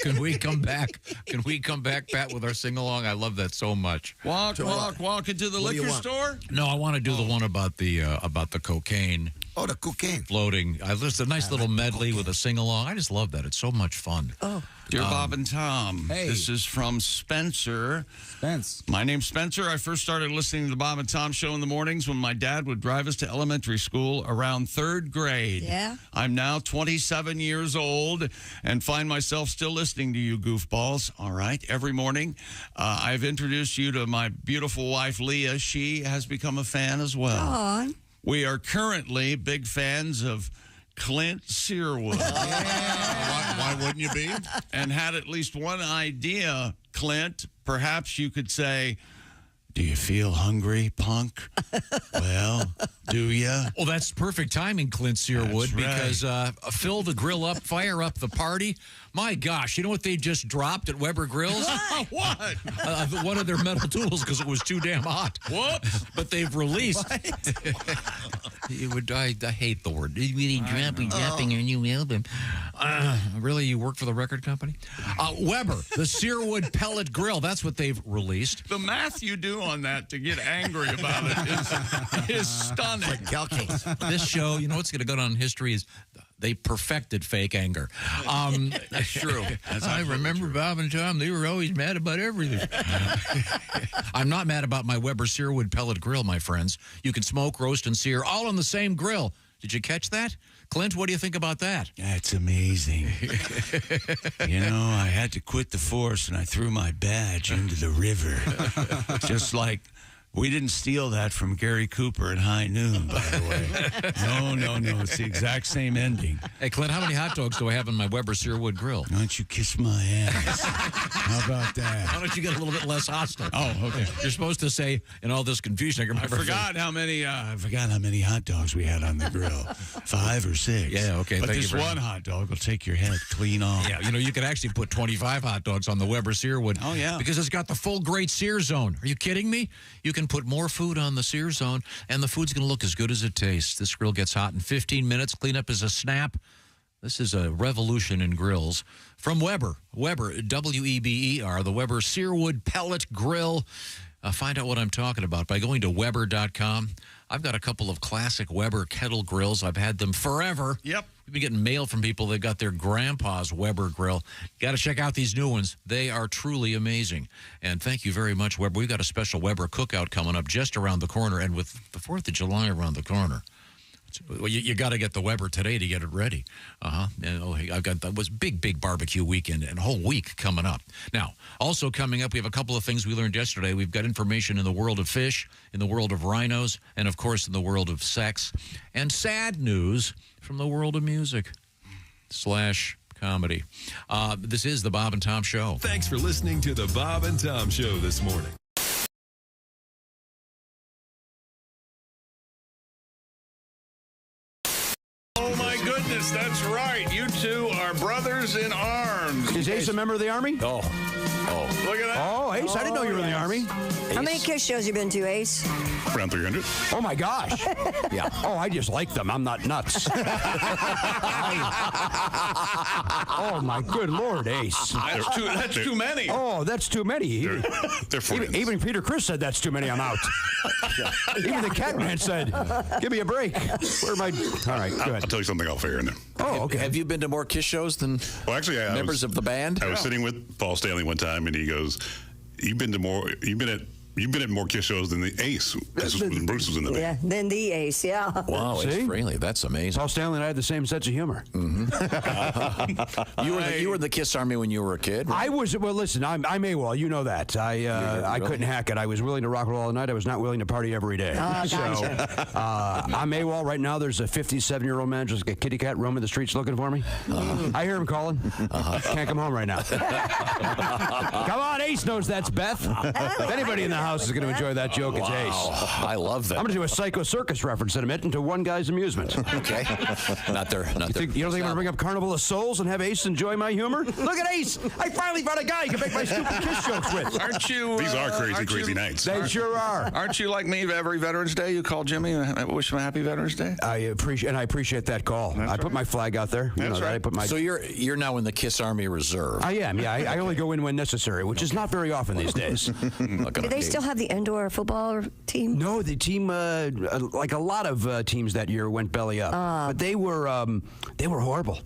Can we come back? Can we come back, Pat, with our sing-along? I love that so much. Walk into the liquor store? No, I want to do the one about the cocaine. Oh, the cocaine. Floating. There's a nice little medley with a sing-along. I just love that. It's so much fun. Oh. Dear Bob and Tom, Hey. this is from Spencer. Spence. My name's Spencer. I first started listening to the Bob and Tom show in the mornings when my dad would drive us to elementary school around 3rd grade. Yeah. I'm now 27 years old and find myself still listening to you goofballs. All right. Every morning. I've introduced you to my beautiful wife, Leah. She has become a fan as well. Aw. We are currently big fans of Clint Searwood. Why wouldn't you be? And had at least one idea, Clint. Perhaps you could say, "Do you feel hungry, punk?" Well, do you? Well, that's perfect timing, Clint Searwood, That's right. because fill the grill up, fire up the party. My gosh, you know what they just dropped at Weber Grills? What? One of their metal tools because it was too damn hot. Whoops. But they've released. I hate the word. Really dropping our new album. Really, you work for the record company? Weber, the Searwood pellet grill. That's what they've released. The math you do on that to get angry about it is stunning. This show, you know what's going to go down in history is they perfected fake anger. That's true. I remember Bob and Tom, they were always mad about everything. I'm not mad about my Weber Searwood pellet grill, my friends. You can smoke, roast, and sear all on the same grill. Did you catch that? Clint, what do you think about that? That's amazing. You know, I had to quit the force and I threw my badge into the river. Just like we didn't steal that from Gary Cooper at High Noon, by the way. No. It's the exact same ending. Hey, Clint, how many hot dogs do I have in my Weber Searwood grill? Why don't you kiss my ass? How about that? Why don't you get a little bit less hostile? Oh, okay. You're supposed to say, in all this confusion, I forgot how many hot dogs we had on the grill. 5 or 6. Yeah, okay. But thank this you one hot dog will take your head clean off. Yeah, you know, you could actually put 25 hot dogs on the Weber Searwood. Oh, yeah. Because it's got the full great sear zone. Are you kidding me? You can put more food on the sear zone, and the food's going to look as good as it tastes. This grill gets hot in 15 minutes. Cleanup is a snap. This is a revolution in grills. From Weber, W-E-B-E-R, the Weber Searwood Pellet Grill. Find out what I'm talking about by going to Weber.com. I've got a couple of classic Weber kettle grills. I've had them forever. Yep. We've been getting mail from people that got their grandpa's Weber grill. Got to check out these new ones. They are truly amazing. And thank you very much, Weber. We've got a special Weber cookout coming up just around the corner, and with the 4th of July around the corner. Well, you got to get the Weber today to get it ready. And I've got that was big barbecue weekend and a whole week coming up. Now, also coming up, we have a couple of things we learned yesterday. We've got information in the world of fish, in the world of rhinos, and of course in the world of sex, and sad news from the world of music / comedy. This is the Bob and Tom Show. Thanks for listening to the Bob and Tom Show this morning. Oh, my goodness, that's right. You two are brothers in arms. Is Ace a member of the Army? Oh. Oh. Look at that. Oh, Ace, I didn't know you were in the Army. How many Kiss shows you been to, Ace? Around 300. Oh, my gosh. Yeah. Oh, I just like them. I'm not nuts. Oh, my good Lord, Ace. That's too many. Oh, that's too many. They're friends. Even Peter Chris said that's too many. I'm out. Even the Catman said, "Give me a break." Where am I? All right, go I'll ahead. tell you something off air now. Oh, okay. Have you been to more Kiss shows than members of the band? I was sitting with Paul Stanley one time, and he goes, "You've been at more Kiss shows than the Ace." This was when Bruce was in the band. Yeah, then the Ace, yeah. Wow, See? Ace Frehley, that's amazing. Paul Stanley and I had the same sense of humor. You were in the Kiss Army when you were a kid, right? I was. Well, listen, I'm AWOL. You know that. I couldn't hack it. I was willing to rock and roll all night. I was not willing to party every day. Oh, So I'm AWOL right now. There's a 57-year-old man just like a kitty cat roaming the streets looking for me. I hear him calling. Can't come home right now. Come on, Ace knows that's Beth. If anybody in the house is going to enjoy that joke, it's Ace. I love that. I'm going to do a Psycho Circus reference in a minute into one guy's amusement. Okay. Not there. You don't think I'm going to bring up Carnival of Souls and have Ace enjoy my humor? Look at Ace! I finally found a guy I can make my stupid Kiss jokes with. Aren't you? These are crazy nights. They sure are. Aren't you like me? Every Veterans Day, you call Jimmy and wish him a happy Veterans Day. I appreciate that call. I put my flag out there. That's right. I put my. So you're now in the Kiss Army Reserve. I am. Yeah, I only go in when necessary, which is not very often these days. Do they still have the indoor football team? No, the team, like a lot of teams that year, went belly up. But they were horrible.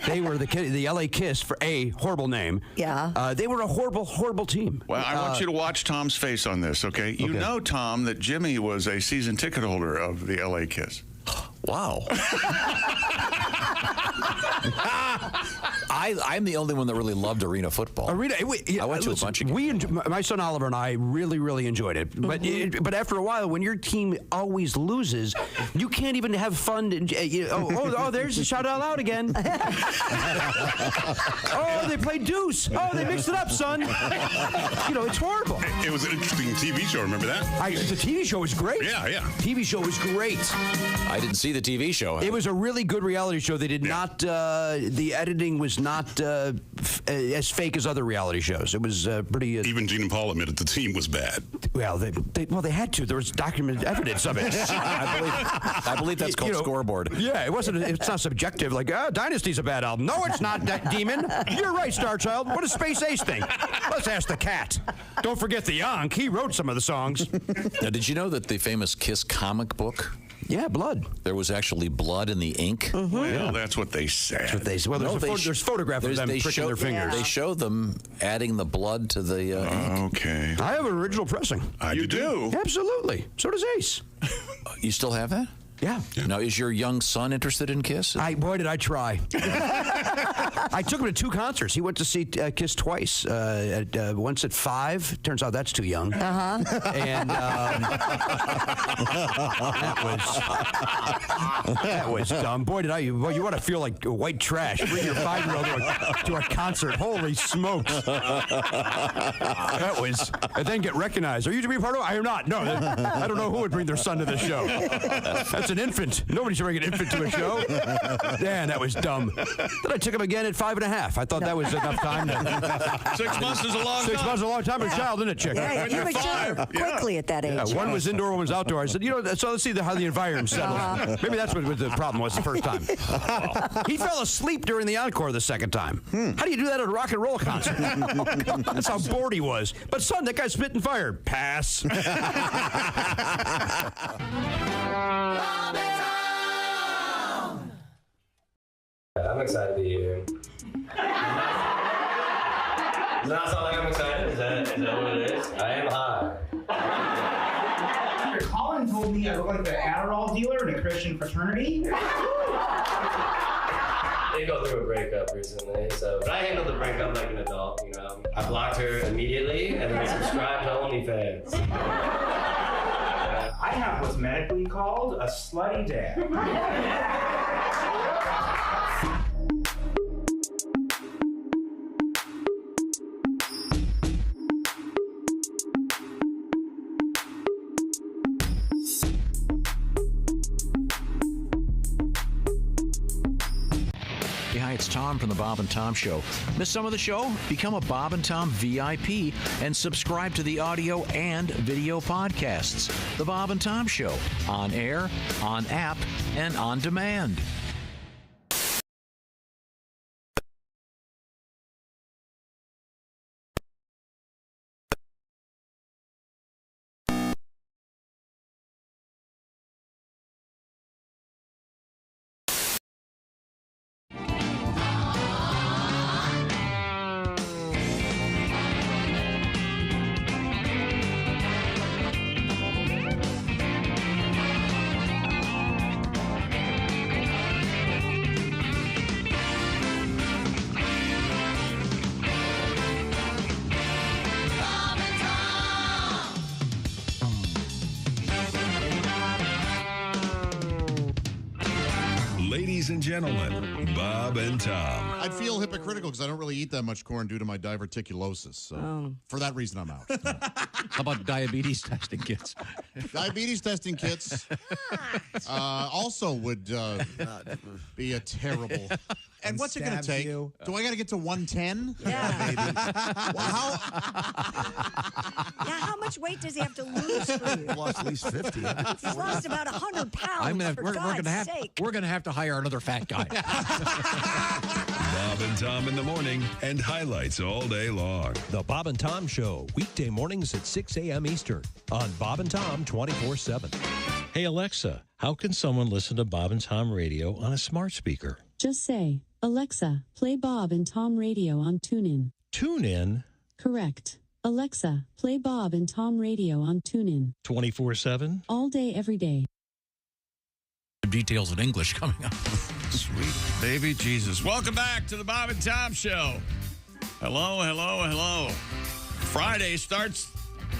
They were the LA Kiss, for a horrible name. Yeah. They were a horrible team. Well, I want you to watch Tom's face on this, okay? You know, Tom, that Jimmy was a season ticket holder of the LA Kiss. Wow. I'm the only one that really loved arena football. I went to a bunch of games. My son Oliver and I really enjoyed it. But after a while, when your team always loses, you can't even have fun. There's a shout out loud again. Oh, they played deuce. Oh, they mixed it up, son. It's horrible. It was an interesting TV show. Remember that? The TV show was great. Yeah. TV show was great. I didn't see the TV show. It was a really good reality show. They did not. The editing was not as fake as other reality shows. It was pretty. Even Gene and Paul admitted the team was bad. Well, they had to. There was documented evidence of it. I believe that's called scoreboard. Yeah, it wasn't. It's not subjective. Like, Dynasty's a bad album. No, it's not, Demon. You're right, Star Child. What does Space Ace think? Let's ask the cat. Don't forget the Yonk. He wrote some of the songs. Now, did you know that the famous Kiss comic book? Yeah, blood. There was actually blood in the ink. Well, that's what they said. Well, there's photographs of them pricking their fingers. They show them adding the blood to the ink. Okay. I have an original pressing. You do? Absolutely. So does Ace. You still have that? Yeah. Now, is your young son interested in Kiss? Boy, did I try. I took him to 2 concerts. He went to see Kiss twice. Once at 5. Turns out that's too young. And that was dumb. Boy, you want to feel like white trash. Bring your 5-year-old to a concert. Holy smokes. That was. And then get recognized. Are you Jimmy Pardo? I am not. No, I don't know who would bring their son to this show. That's an infant. Nobody should bring an infant to a show. Man, that was dumb. Then I took him again at 5.5. I thought that was enough time. 6 months is a long time. 6 months is a long time for a child, isn't it, chick? Yeah, you mature quickly at that age. Yeah, one was indoor, one was outdoor. I said, so let's see how the environment settles. Maybe that's what the problem was the first time. He fell asleep during the encore the second time. How do you do that at a rock and roll concert? That's how bored he was. But son, that guy spit and fired. Pass. I'm excited to be here. Does that not sound like I'm excited? Is that what it is? I am high. Colin told me I look like the Adderall dealer in a Christian fraternity. I did go through a breakup recently, but I handled the breakup like an adult, I blocked her immediately and then subscribed to OnlyFans. I have what's medically called a slutty dad. Hi, it's Tom from the Bob and Tom Show. Miss some of the show? Become a Bob and Tom VIP and subscribe to the audio and video podcasts. The Bob and Tom Show, on air, on app, and on demand. Ladies and gentlemen, Bob and Tom. I'd feel hypocritical because I don't really eat that much corn due to my diverticulosis. So for that reason, I'm out. How about diabetes testing kits? Diabetes testing kits also would be a terrible. And what's it going to take? Do I got to get to 110? Yeah. How much weight does he have to lose for you? Lost at least 50. He's lost about 100 pounds. We're going to have to hire another fat guy. Bob and Tom in the morning and highlights all day long. The Bob and Tom Show, weekday mornings at 6 a.m. Eastern on Bob and Tom 24/7. Hey, Alexa, how can someone listen to Bob and Tom radio on a smart speaker? Just say, Alexa, play Bob and Tom radio on TuneIn. TuneIn? Correct. Alexa, play Bob and Tom radio on TuneIn. 24/7? All day, every day. Details in English coming up. Sweet baby Jesus. Welcome back to the Bob and Tom Show. Hello, hello, hello. Friday starts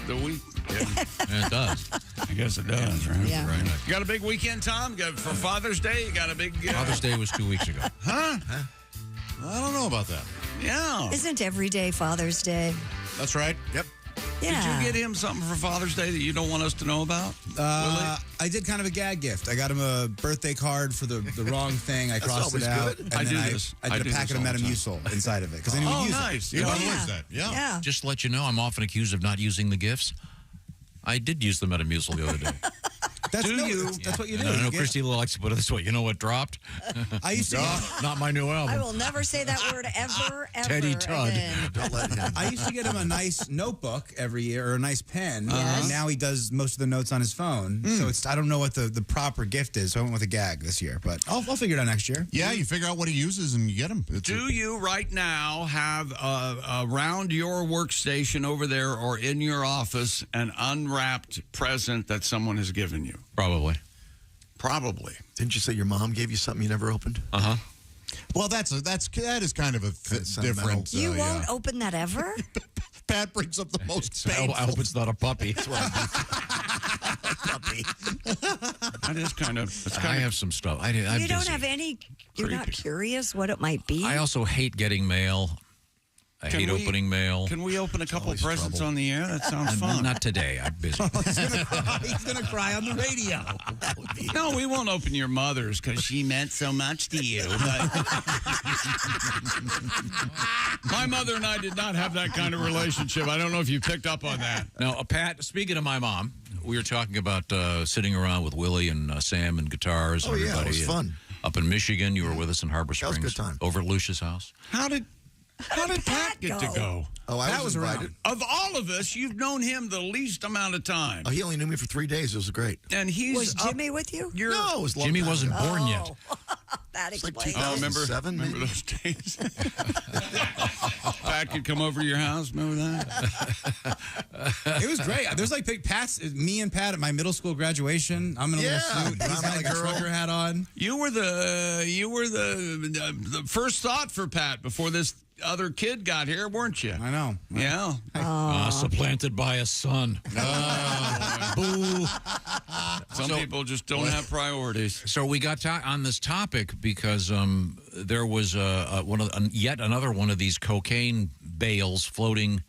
the week. Yeah, it does. I guess it does, right? Yeah. Right. You got a big weekend, Tom? For Father's Day, you got a big... Father's Day was 2 weeks ago. Huh? I don't know about that. Yeah. Isn't every day Father's Day? That's right. Yep. Yeah. Did you get him something for Father's Day that you don't want us to know about? I did kind of a gag gift. I got him a birthday card for the wrong thing. I crossed it out. Good. And I then do this. I did a packet of Metamucil inside of it. Because I knew you'd use nice. it. Yeah. Who is that? Yeah. Just to let you know, I'm often accused of not using the gifts. I did use the Metamucil the other day. That's what you do. And I know You get- Christy likes to put it this way. You know what dropped? I used to Not my new album. I will never say that word ever, Teddy Todd. again. Don't let him. I used to get him a nice notebook every year or a nice pen. And now he does most of the notes on his phone. So I don't know what the proper gift is. So I went with a gag this year. But I'll figure it out next year. Yeah, you figure out what he uses and you get him. Do you right now have around your workstation over there or in your office an unwrapped present that someone has given you? Probably. Didn't you say your mom gave you something you never opened? Uh-huh. Well, that is kind of a different. You won't open that ever? Pat brings up the most I painful. hope it's not a puppy. Puppy. That is kind of. I have some stuff. I'm You don't busy. have any. You're not curious what it might be? I also hate getting mail. I hate opening mail. Can we open a couple of presents on the air? That sounds fun. Not today. I'm busy. He's going to cry on the radio. No, we won't open your mother's because she meant so much to you. But my mother and I did not have that kind of relationship. I don't know if you picked up on that. Now, Pat, speaking of my mom, we were talking about sitting around with Willie and Sam and guitars. Oh, and yeah, it everybody. was fun. Up in Michigan, you were with us in Harbor That was Springs. a good time. Over at Lucia's house. How did Pat get to go? Oh, I was around. invited. Of all of us, you've known him the least amount of time. Oh, he only knew me for 3 days. It was great. And he's Was Jimmy with you? No, it was a long Jimmy time wasn't ago. born yet. That It's like explains. 2007, remember maybe? those days? Pat could come over to your house. Remember that? It was great. There's like big Pat's, me and Pat at my middle school graduation. I'm in a little suit. He's got like a trucker hat on. You were the first thought for Pat before this other kid got here, weren't you? I know. Yeah. Supplanted by a son. Boo. Some people just don't have priorities. So we got on this topic because there was yet another one of these cocaine bales floating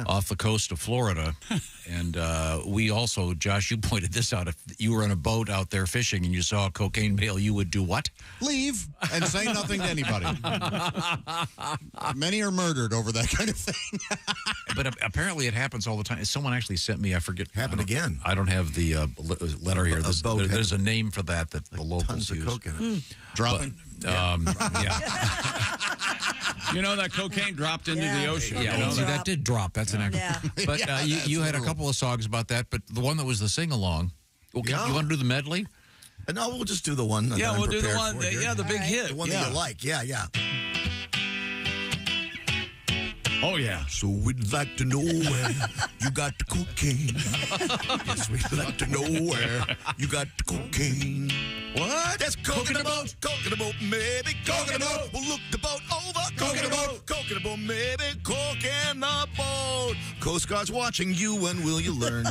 off the coast of Florida. And we also, Josh, you pointed this out. If you were on a boat out there fishing and you saw a cocaine bale, you would do what? Leave and say nothing to anybody. Many are murdered over that kind of thing. But apparently it happens all the time. Someone actually sent me, I forget. Happened again. I don't have the letter here. There's a name for that the locals tons use. of coke in it. Dropping? Yeah. You know that cocaine dropped into the ocean. Yeah, you know well, that did drop. That's an Yeah. But you had a couple of songs about that, but the one that was the sing-along. Okay, you want to do the medley? No, we'll just do the one. That I'm we'll do the prepared one. for here. The big hit. The one that you like. Yeah. Oh, yeah. So we'd like to know where you got the cocaine. Yes, we'd like to know where you got the cocaine. What? That's coke in the boat. Coke in the boat, maybe. Coke in the boat. We'll look the boat over. Coke in the boat. Coke in the boat, maybe. Coke in the boat. Coast Guard's watching you, when will you learn?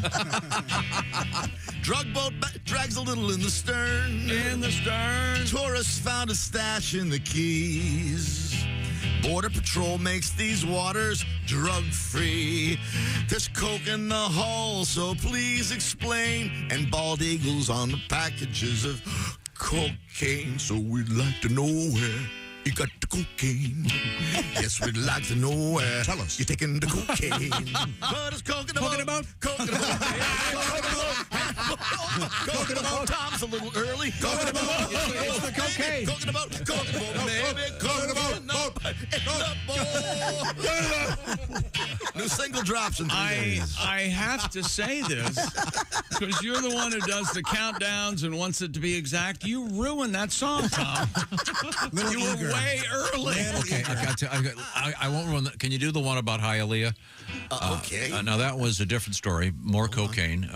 Drug boat drags a little in the stern. In the stern. Tourists found a stash in the Keys. Border Patrol makes these waters drug-free. There's coke in the hull, so please explain. And bald eagles on the packages of cocaine. So we'd like to know where you got the cocaine. Yes, we'd like to know where. Tell us. You're taking the cocaine. But it's coke in the boat. Coke in the boat. Coke in the boat. Coke in the boat. Tom's a little early. Coke in the boat. It's the cocaine. Coke in the boat. Coke in the boat, baby. Coke in the boat. New single drops in 3 days. I have to say this because you're the one who does the countdowns and wants it to be exact. You ruined that song, Tom. You were way early. Okay, I won't ruin that. Can you do the one about Hialeah? Okay. Now, that was a different story. More cocaine.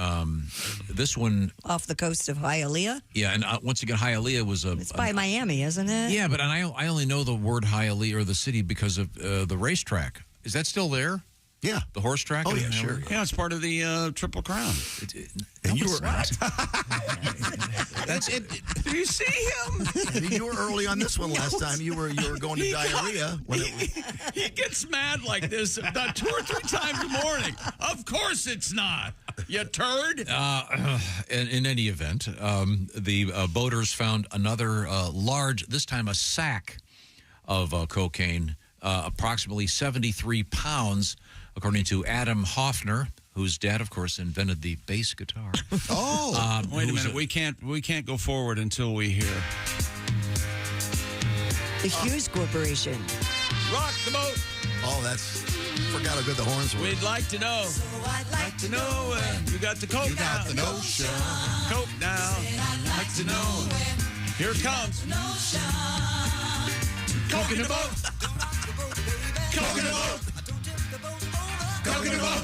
This one... Off the coast of Hialeah? Yeah, and once again, Hialeah was a... It's by Miami, isn't it? Yeah, but I only know the word Hialeah or the city because of the racetrack. Is that still there? Yeah. The horse track? Oh, yeah, sure. Yeah, it's part of the Triple Crown. And you were That's it. Do you see him? You were early on this one last time. You were going to diarrhea. He gets mad like this about 2 or 3 times a morning. Of course it's not. You turd. In any event, the boaters found another large, this time a sack of cocaine, approximately 73 pounds, according to Adam Hoffner, whose dad, of course, invented the bass guitar. Wait a minute. We can't go forward until we hear The Hughes Corporation. Rock the boat. Oh, forgot how good the horns were. We'd like to know. So I'd like to know you got the coke now. The notion. Coke now. I'd like to know. Here it comes. Coke in the boat. Coke in the boat. Coke in the boat.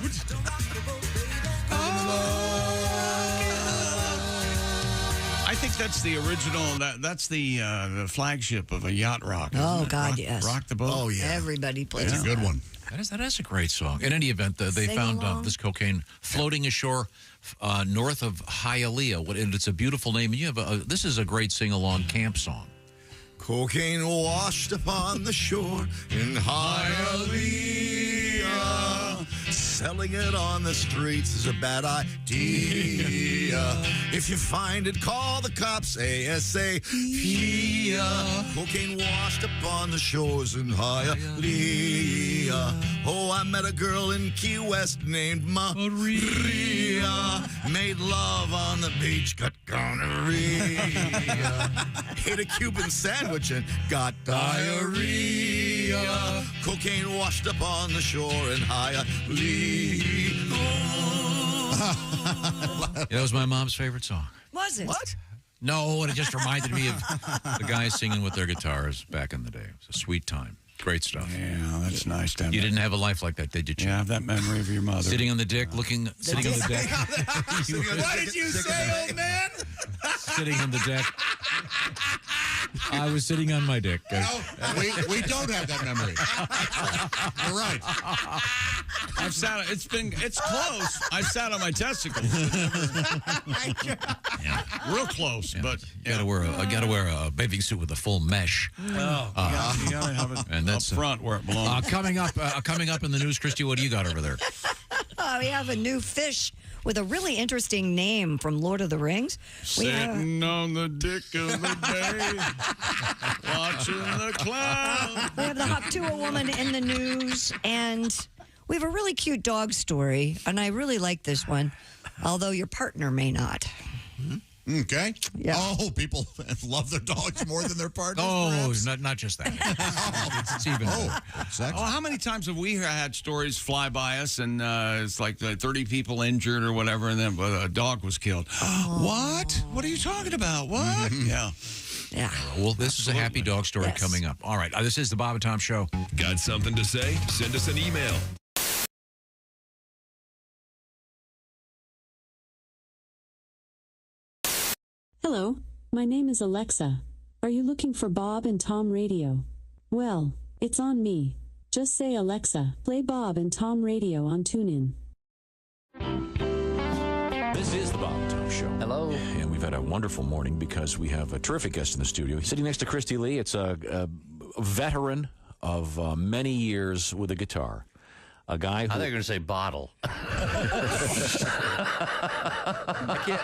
I think that's the original. That's the flagship of a yacht rock. Oh, God, yes. Rock the boat. Oh, yeah. Everybody plays That's a good one. That is a great song. In any event, they found this cocaine floating ashore north of Hialeah. And it's a beautiful name. And you have this is a great sing-along camp song. Cocaine washed upon the shore in Hialeah. Selling it on the streets is a bad idea. If you find it, call the cops ASAP. Cocaine washed upon the shores in Hialeah. Oh, I met a girl in Key West named Maria. Made love on the beach, got gonorrhea. Ate a Cuban sandwich and got diarrhea. Cocaine washed up on the shore in Hialeah. That was my mom's favorite song. Was it? What? No, it just reminded me of the guys singing with their guitars back in the day. It was a sweet time. Great stuff. Yeah, that's nice. To have you that. didn't have a life like that, did you, Chip? Yeah, I have that memory of your mother. Sitting on the deck, sitting on the deck. What did you say, old man? Sitting on the deck. I was sitting on my dick. We don't have that memory. You're right. I've sat. It's close. I've sat on my testicles. Real close, but I gotta wear a bathing suit with a full mesh. you gotta have it and that's up front where it belongs. Coming up in the news, Christy. What do you got over there? We have a new fish with a really interesting name from Lord of the Rings. Sitting on the dick of the bay, watching the clouds. We have the Hop-Tua woman in the news, and we have a really cute dog story, and I really like this one, although your partner may not. Okay. Yeah. Oh, people love their dogs more than their partners. Oh, not just that. It's even. How many times have we had stories fly by us and it's like 30 people injured or whatever, and then a dog was killed? What? What are you talking about? What? Yeah. Yeah. Well, this is a happy dog story coming up. All right. This is the Bob and Tom Show. Got something to say? Send us an email. Hello, my name is Alexa. Are you looking for Bob and Tom Radio? Well, it's on me. Just say, Alexa, play Bob and Tom Radio on TuneIn. This is the Bob and Tom Show. Hello. And we've had a wonderful morning because we have a terrific guest in the studio. Sitting next to Christy Lee, it's a veteran of many years with a guitar. A guy who... I thought you were going to say bottle. I can't,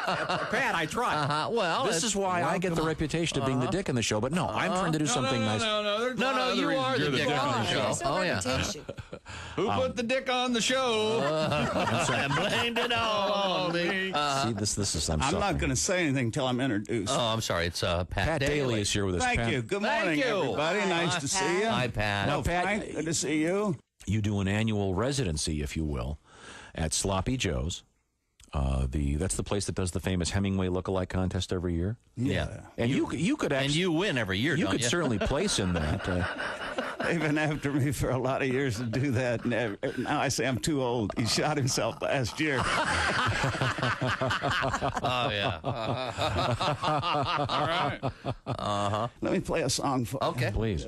Pat, I tried. Well, this is why I get the reputation of being the dick in the show, but no, I'm trying to do something nice. No, you are the dick on the show. Oh, yeah. Who put the dick on the show? I blamed it all on me. See, this is, I'm not going to say anything until I'm introduced. Oh, I'm sorry. It's Pat Dailey is here with us. Thank you. Good morning, everybody. Nice to see you. Hi, Pat. No, Pat, good to see you. You do an annual residency, if you will, at Sloppy Joe's. That's the place that does the famous Hemingway lookalike contest every year. Yeah. And you could actually... And you win every year, You could certainly place in that. They've been after me for a lot of years to do that. And now I say I'm too old. He shot himself last year. Oh, yeah. All right. Let me play a song for you. Okay. Please.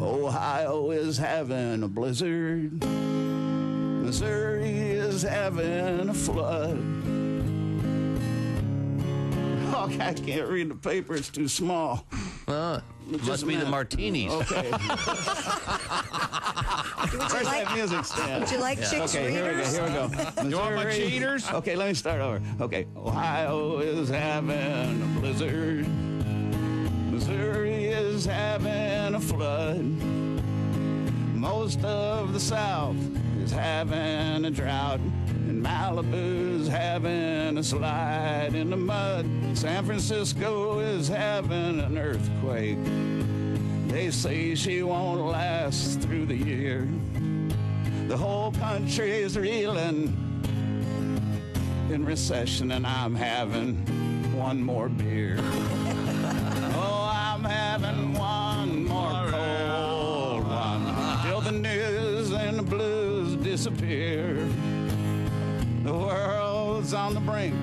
Ohio is having a blizzard. Missouri is having a flood. Oh, I can't read the paper. It's too small. Must be the martinis. Okay. Where's that music stand? Would you like chicks readers? Here we go. You want my cheaters? Okay, let me start over. Okay. Ohio is having a blizzard. Missouri is having a flood. Most of the South is having a drought. And Malibu's having a slide in the mud. San Francisco is having an earthquake. They say she won't last through the year. The whole country's reeling in recession, and I'm having one more beer. Oh, I'm having one more cold one till the news and the blues disappear. The world's on the brink.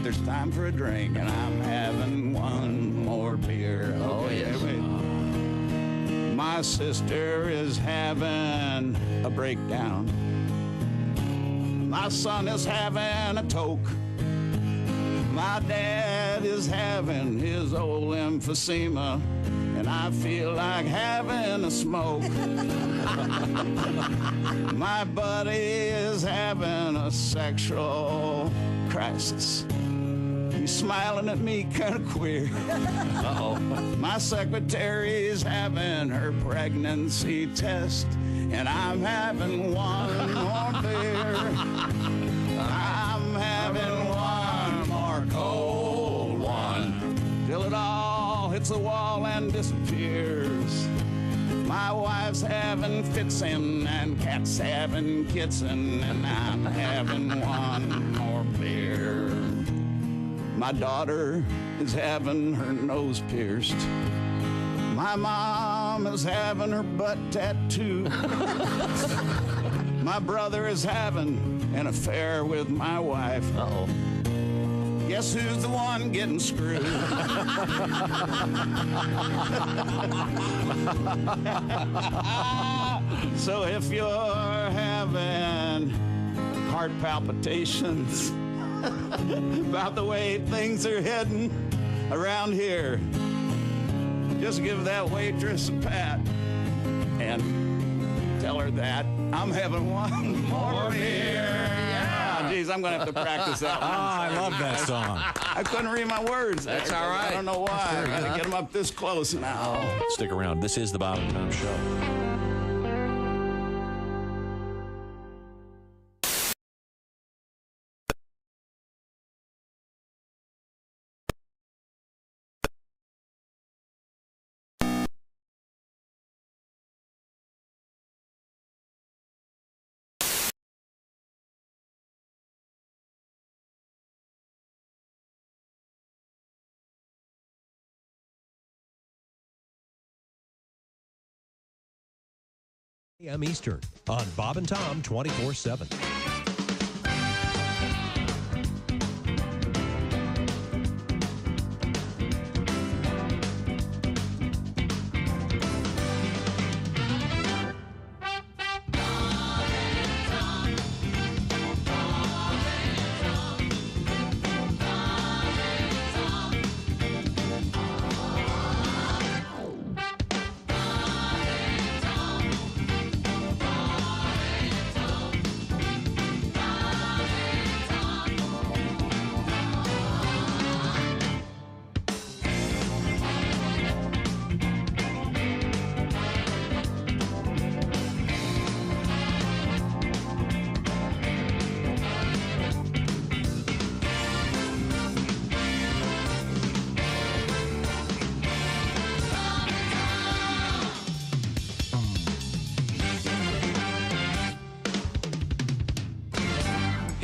There's time for a drink, and I'm having one more beer. Oh, yes. My sister is having a breakdown. My son is having a toke. My dad is having his old emphysema, and I feel like having a smoke. My buddy is having a sexual crisis. He's smiling at me kind of queer. Uh-oh. My secretary is having her pregnancy test, and I'm having one more beer. I'm having one more cold one till it all hits the wall and disappears. My wife's having fitsin' and cat's having kitsin', and I'm having one more beer. My daughter is having her nose pierced. My mom is having her butt tattooed. My brother is having an affair with my wife. Uh-oh. Guess who's the one getting screwed? So if you're having heart palpitations about the way things are heading around here, just give that waitress a pat and tell her that I'm having one more beer. Yeah. Geez, I'm going to have to practice that one. I love that song. I couldn't read my words. That's there. all right. I don't know why. I got to get them up this close now. Stick around. This is the Bob and Tom Show. a.m. Eastern on Bob and Tom 24/7.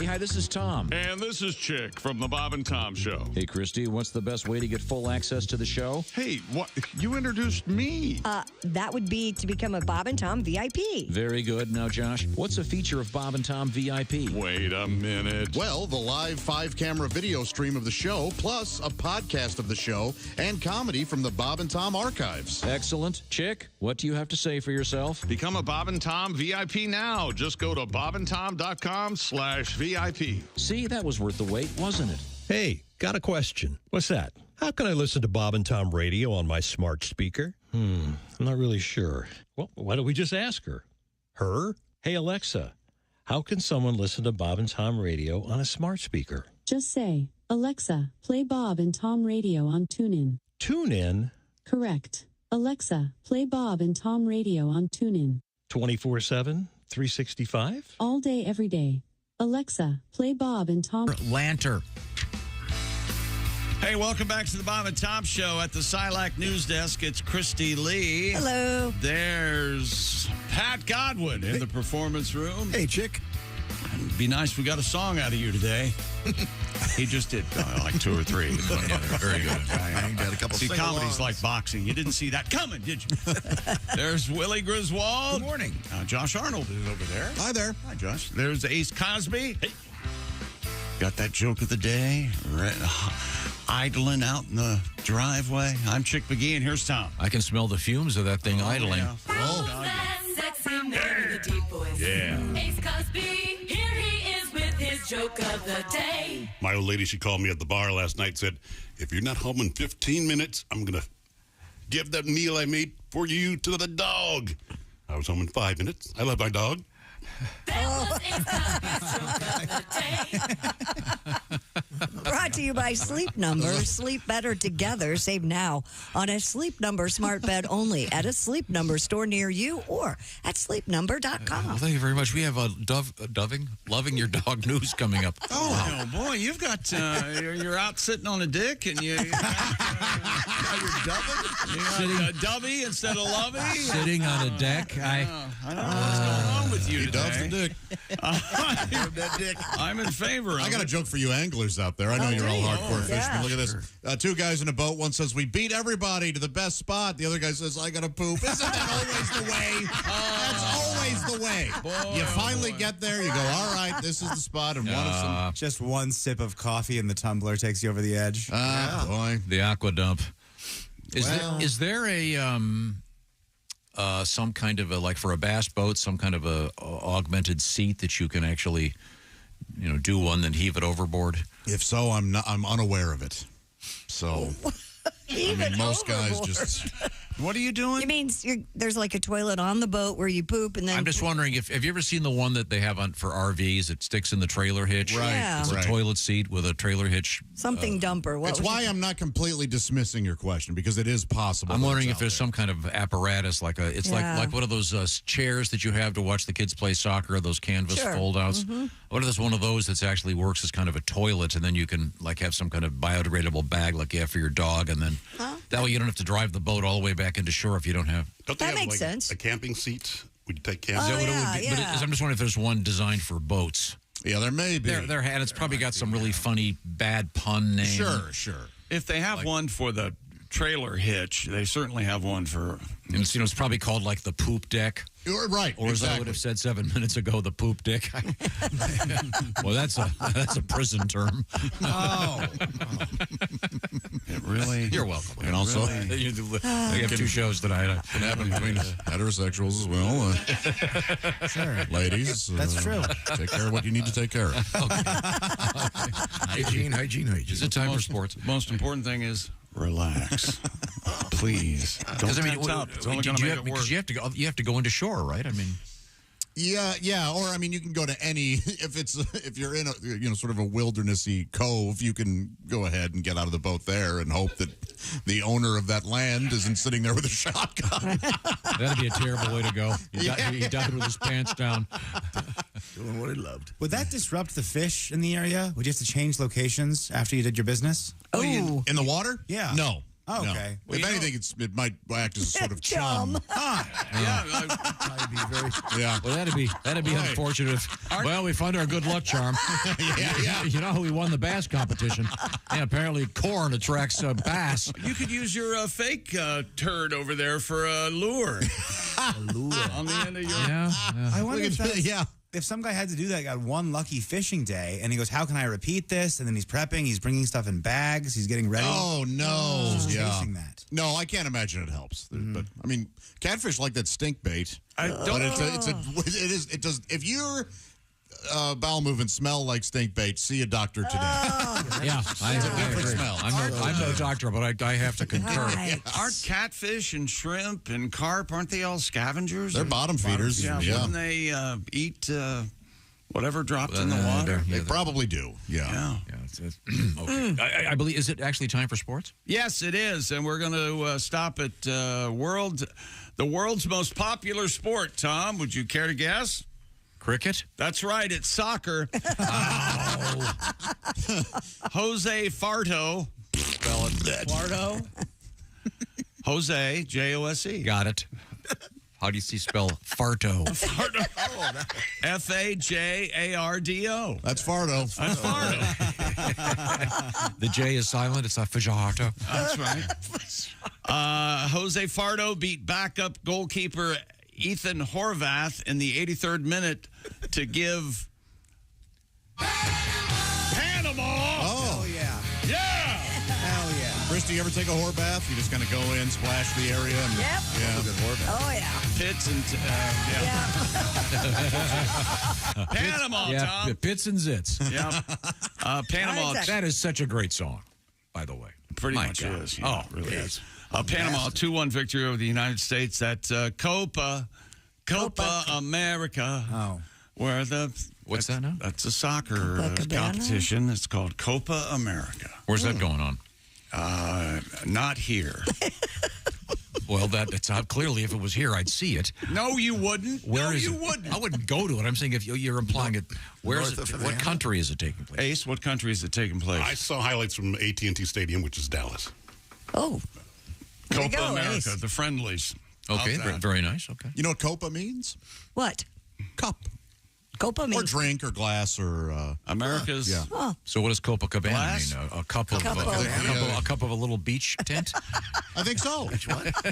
Hi, this is Tom. And this is Chick from the Bob and Tom Show. Hey, Christy, what's the best way to get full access to the show? Hey, what? You introduced me. That would be to become a Bob and Tom VIP. Very good. Now, Josh, what's a feature of Bob and Tom VIP? Wait a minute. Well, the live 5-camera video stream of the show, plus a podcast of the show and comedy from the Bob and Tom archives. Excellent. Chick, what do you have to say for yourself? Become a Bob and Tom VIP now. Just go to bobandtom.com/VIP. See, that was worth the wait, wasn't it? Hey, got a question. What's that? How can I listen to Bob and Tom radio on my smart speaker? I'm not really sure. Well, why don't we just ask her? Her? Hey, Alexa, how can someone listen to Bob and Tom radio on a smart speaker? Just say, Alexa, play Bob and Tom radio on TuneIn. TuneIn? Correct. Alexa, play Bob and Tom radio on TuneIn. 24/7, 365? All day, every day. Alexa, play Bob and Tom. Lanter. Hey, welcome back to the Bob and Tom Show at the Silac News Desk. It's Christy Lee. Hello. There's Pat Godwin in the performance room. Hey, Chick. It'd be nice if we got a song out of you today. He just did like 2 or 3. Very good. I got a couple. See, comedy's like boxing. You didn't see that coming, did you? There's Willie Griswold. Good morning. Josh Arnold is over there. Hi there. Hi, Josh. There's Ace Cosby. Hey. Got that joke of the day. Idling out in the driveway. I'm Chick McGee, and here's Tom. I can smell the fumes of that thing idling. Yeah. That sexy man with a deep voice. Yeah. Ace Cosby, here he is with his joke of the day. My old lady, she called me at the bar last night and said, if you're not home in 15 minutes, I'm going to give that meal I made for you to the dog. I was home in 5 minutes. I love my dog. That was Ace Cosby's joke of the day. Brought to you by Sleep Number. Sleep better together. Save now on a Sleep Number smart bed only at a Sleep Number store near you or at sleepnumber.com. Well, thank you very much. We have a loving your dog news coming up. Oh, boy, you've got, you're out sitting on a dick and you're dubbing? You got a dubby instead of lovey? Sitting on a deck. I don't know what's going on along with you He today. doves the dick. That dick. I'm in favor of I got a it. joke for you anglers out there. I know you're all hardcore fishermen. Yeah. Look at this. Two guys in a boat. One says, we beat everybody to the best spot. The other guy says, I got to poop. Isn't that always the way? That's always the way. You finally get there. You go, all right, this is the spot. And one of some... Just one sip of coffee in the tumbler takes you over the edge. Boy. The aqua dump. Well- Is there a some kind of a, like for a bass boat, some kind of a augmented seat that you can actually, do one then heave it overboard? If so, I'm unaware of it. So, most guys just... What are you doing? You mean there's like a toilet on the boat where you poop and then... I'm just wondering, have you ever seen the one that they have for RVs? It sticks in the trailer hitch. Right. Yeah. It's a toilet seat with a trailer hitch. Something dumper. It's why I'm not completely dismissing your question, because it is possible. I'm that wondering it's if there's some kind of apparatus, like like one of those chairs that you have to watch the kids play soccer, those canvas fold-outs. What if there's one of those that actually works as kind of a toilet, and then you can like have some kind of biodegradable bag like you have for your dog, and then that way you don't have to drive the boat all the way back into shore if you don't have. Don't they That have makes sense. a camping seat? Would you take Oh, camping? Is that what it yeah, would be? yeah. But I'm just wondering if there's one designed for boats. Yeah, there may be. And it's probably got some really funny bad pun name. Sure. If they have one for the trailer hitch, they certainly have one for... And it's probably called like the poop deck. You're right. Or as I would have said 7 minutes ago, the poop dick. Well, that's a prison term. Oh. It really... You're welcome. And also, we have 2 shows tonight. It can happen between heterosexuals as well. Sure. Ladies. That's true. Take care of what you need to take care of. Hygiene. Is it time for sports? Most important thing is relax. Please. Don't tense up. It's only going to make it worse. Because you have to go into shore, right? I mean, Yeah. Or I mean, you can go to any if you're in a sort of a wildernessy cove, you can go ahead and get out of the boat there and hope that the owner of that land isn't sitting there with a shotgun. that'd be a terrible way to go. He died with his pants down. Doing what he loved. Would that disrupt the fish in the area? Would you have to change locations after you did your business? Oh, In the water? Yeah. No. Oh, No. okay. If anything, it might act as a sort of chum. Yeah. Well, that'd be unfortunate. Well, we found our good luck charm. Yeah. You know who we won the bass competition? And apparently, corn attracts bass. You could use your fake turd over there for a lure. On the end of your... Yeah. I wonder Look if at that's, yeah. if some guy had to do that, got one lucky fishing day, and he goes, how can I repeat this? And then he's prepping, he's bringing stuff in bags, he's getting ready. Oh, no. He's Yeah. chasing that. No, I can't imagine it helps. But I mean, catfish like that stink bait. I But don't... it does. If your bowel movements smell like stink bait, see a doctor today. Yeah, I different agree. smell. I'm no doctor, but I have to concur. Right. Aren't catfish and shrimp and carp, aren't they all scavengers? They're bottom feeders. Yeah. Yeah. Wouldn't they eat whatever dropped in the water? They probably do. Yeah. Okay. I believe, is it actually time for sports? Yes, it is. And we're going to stop at the world's most popular sport. Tom, would you care to guess? Cricket? That's right. It's soccer. Jose Farto. Spell it. Farto? Jose, Jose. Got it. How do you spell farto? Fajardo. That's Fardo. That's Farto. The J is silent. It's a fajardo. That's right. Jose Farto beat backup goalkeeper Ethan Horvath in the 83rd minute to give Panama. Oh, yeah. Yeah. Hell yeah. Christy, you ever take a whore bath? You just kind of go in, splash the area. And, Yep. Yeah. Oh, yeah. Pits and Panama, Yeah, Tom. pits and zits. Yeah. Panama. That is such a great song, by the way. Pretty My much God. is. Oh, it really yeah. is. Panama 2-1 victory over the United States at Copa America. Oh. Where what's that now? That's a soccer Copacabana? competition. It's called Copa America. Where's that going on? Not here. Well, that's out clearly. If it was here, I'd see it. No, you wouldn't. Where is you it? wouldn't. I wouldn't go to it. I'm saying if you're implying it, where is it? What country is it taking place? Ace, what country is it taking place? I saw highlights from AT&T Stadium, which is Dallas. Oh. Way to Copa go, America, Ace. the friendlies. Okay, How's that? very nice. Okay. You know what Copa means? What? cup. Copa means Or drink or glass or... America's... yeah. Oh. So what does Copacabana Glass? mean? A cup of a cup of a little beach tent? I think so.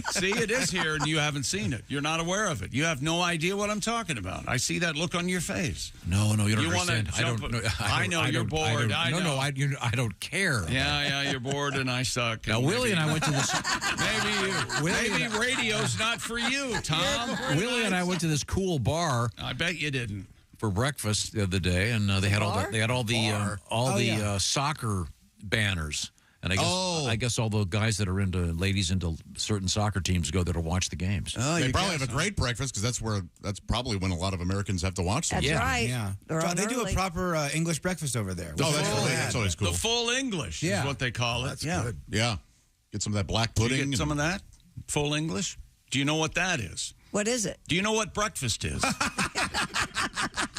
See, it is here, and you haven't seen it. You're not aware of it. You have no idea what I'm talking about. I see that look on your face. No, you don't wanna understand. I know you're bored. I know. I don't care. Yeah, you're bored, and I suck. Now, Willie and I went to this. Maybe radio's not for you, Tom. Willie and I went to this cool bar. I bet you didn't. For breakfast the other day, and they had all the soccer banners. And I guess all the guys that are ladies into certain soccer teams go there to watch the games. They probably have a great breakfast because that's probably when a lot of Americans have to watch them. That's right. Yeah. They're They on do a early. proper English breakfast over there. That's always cool. The full English is what they call it. That's good. Yeah. Get some of that black pudding. Do you get some of that? Full English? Do you know what that is? What is it? Do you know what breakfast is?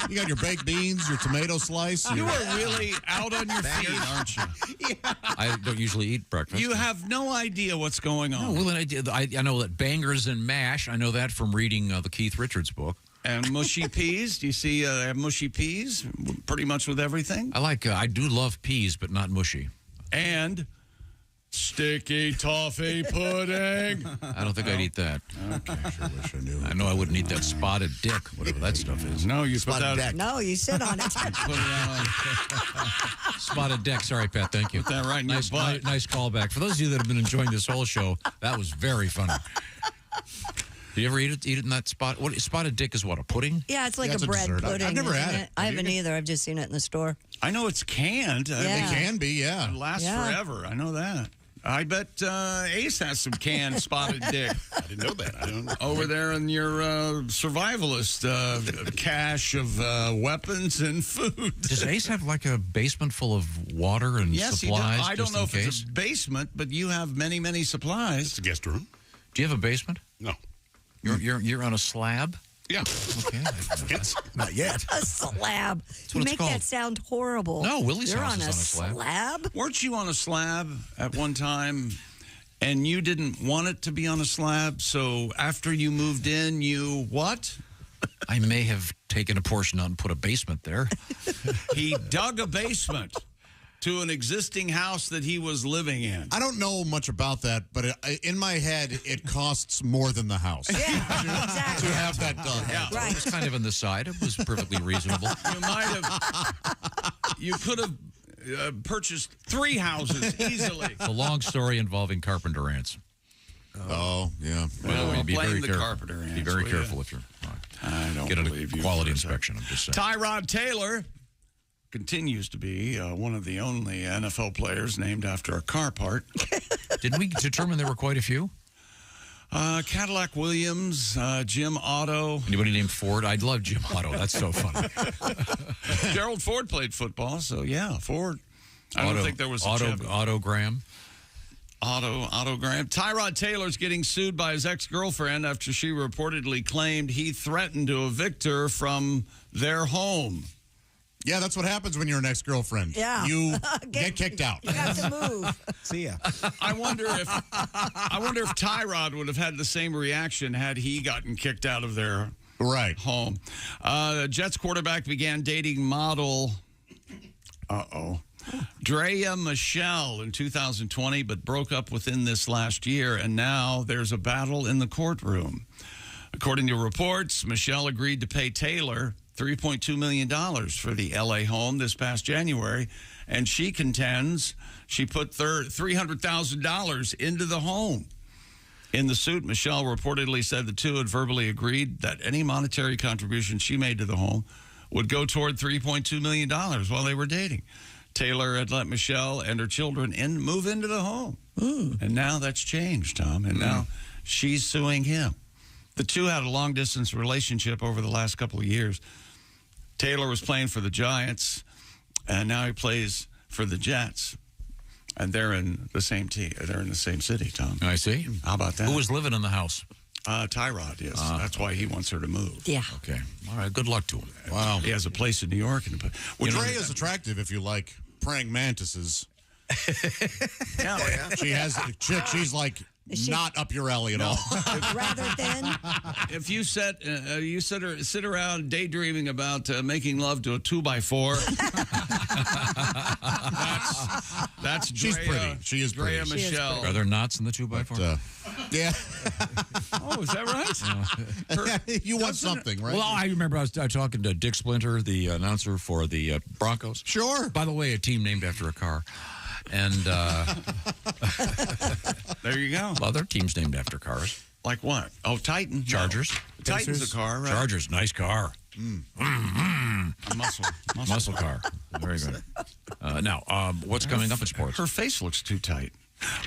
You got your baked beans, your tomato slice. You are really out on your feet, aren't you? I don't usually eat breakfast. You have no idea what's going on. No, well, I know that bangers and mash. I know that from reading the Keith Richards book. And mushy peas. Do you see have mushy peas pretty much with everything? I do love peas, but not mushy. And sticky toffee pudding. I don't think I'd eat that. Okay, sure wish I knew. I know I wouldn't eat that spotted dick, whatever that stuff is. No, you put that. No, you sit on it. Put it on. Spotted dick. Sorry, Pat. Thank you. Put that right in your butt. Nice callback. For those of you that have been enjoying this whole show, that was very funny. Do you ever eat it in that spot? What spotted dick is what, a pudding? Yeah, it's like a bread pudding. I've never had it. I haven't either. I've just seen it in the store. I know it's canned. Yeah. It can be, yeah. It lasts forever. I know that. I bet Ace has some canned spotted dick. I didn't know that. I don't know. Over there in your survivalist cache of weapons and food. Does Ace have like a basement full of water and yes, supplies? He does. I don't just know in if case? it's a basement, but you have many, many supplies. It's a guest room. Do you have a basement? No. You're on a slab? Yeah. Okay. Not yet. A slab. You what it's make called. that sound horrible. No, Willie's You're house on is a on a slab. Weren't you on a slab at one time, and you didn't want it to be on a slab, so after you moved in, you what? I may have taken a portion out and put a basement there. He dug a basement to an existing house that he was living in. I don't know much about that, but in my head, it costs more than the house. Yeah, exactly. To have that done. Yeah. Right. It was kind of on the side. It was perfectly reasonable. You could have purchased 3 houses easily. It's a long story involving carpenter ants. Oh, yeah. Well, be blame very the careful. carpenter ants. Be very will careful ya? if you're I don't get believe a you. quality inspection. I'm just saying. Tyrod Taylor continues to be one of the only NFL players named after a car part. Didn't we determine there were quite a few? Cadillac Williams, Jim Otto. Anybody named Ford? I'd love Jim Otto. That's so funny. Gerald Ford played football, so yeah, Ford. I don't think there was a Chevy. Otto Graham. Otto Graham. Tyrod Taylor's getting sued by his ex-girlfriend after she reportedly claimed he threatened to evict her from their home. Yeah, that's what happens when you're an ex-girlfriend. Yeah. You get kicked out. You have to move. See ya. I wonder if Tyrod would have had the same reaction had he gotten kicked out of their home. Jets quarterback began dating model Drea Michelle in 2020, but broke up within this last year, and now there's a battle in the courtroom. According to reports, Michelle agreed to pay Taylor $3.2 million for the L.A. home this past January, and she contends she put $300,000 into the home. In the suit, Michelle reportedly said the two had verbally agreed that any monetary contribution she made to the home would go toward $3.2 million while they were dating. Taylor had let Michelle and her children move into the home. And now that's changed, Tom, and now she's suing him. The two had a long-distance relationship over the last couple of years. Taylor was playing for the Giants, and now he plays for the Jets. And they're in the same team. They're in the same city, Tom. I see. How about that? Who was living in the house? Tyrod, yes. That's why he wants her to move. Yeah. Okay. All right. Good luck to him. Wow. He has a place in New York. Well, Dre is attractive if you like praying mantises. Yeah. She has a chick. She's like not up your alley at all. Rather than if you sit around daydreaming about making love to a 2x4, that's She's Drea, pretty. She is Drea pretty. Michelle. Are there knots in the 2x4? Yeah. Oh, is that right? You want something, right? Well, I remember I was talking to Dick Splinter, the announcer for the Broncos. Sure. By the way, a team named after a car. And there you go. Other teams named after cars. Like what? Oh, Titan. Chargers. No. Titan's a car, right? Chargers, nice car. A Muscle car. Very good. Now, what's coming up in sports? Her face looks too tight.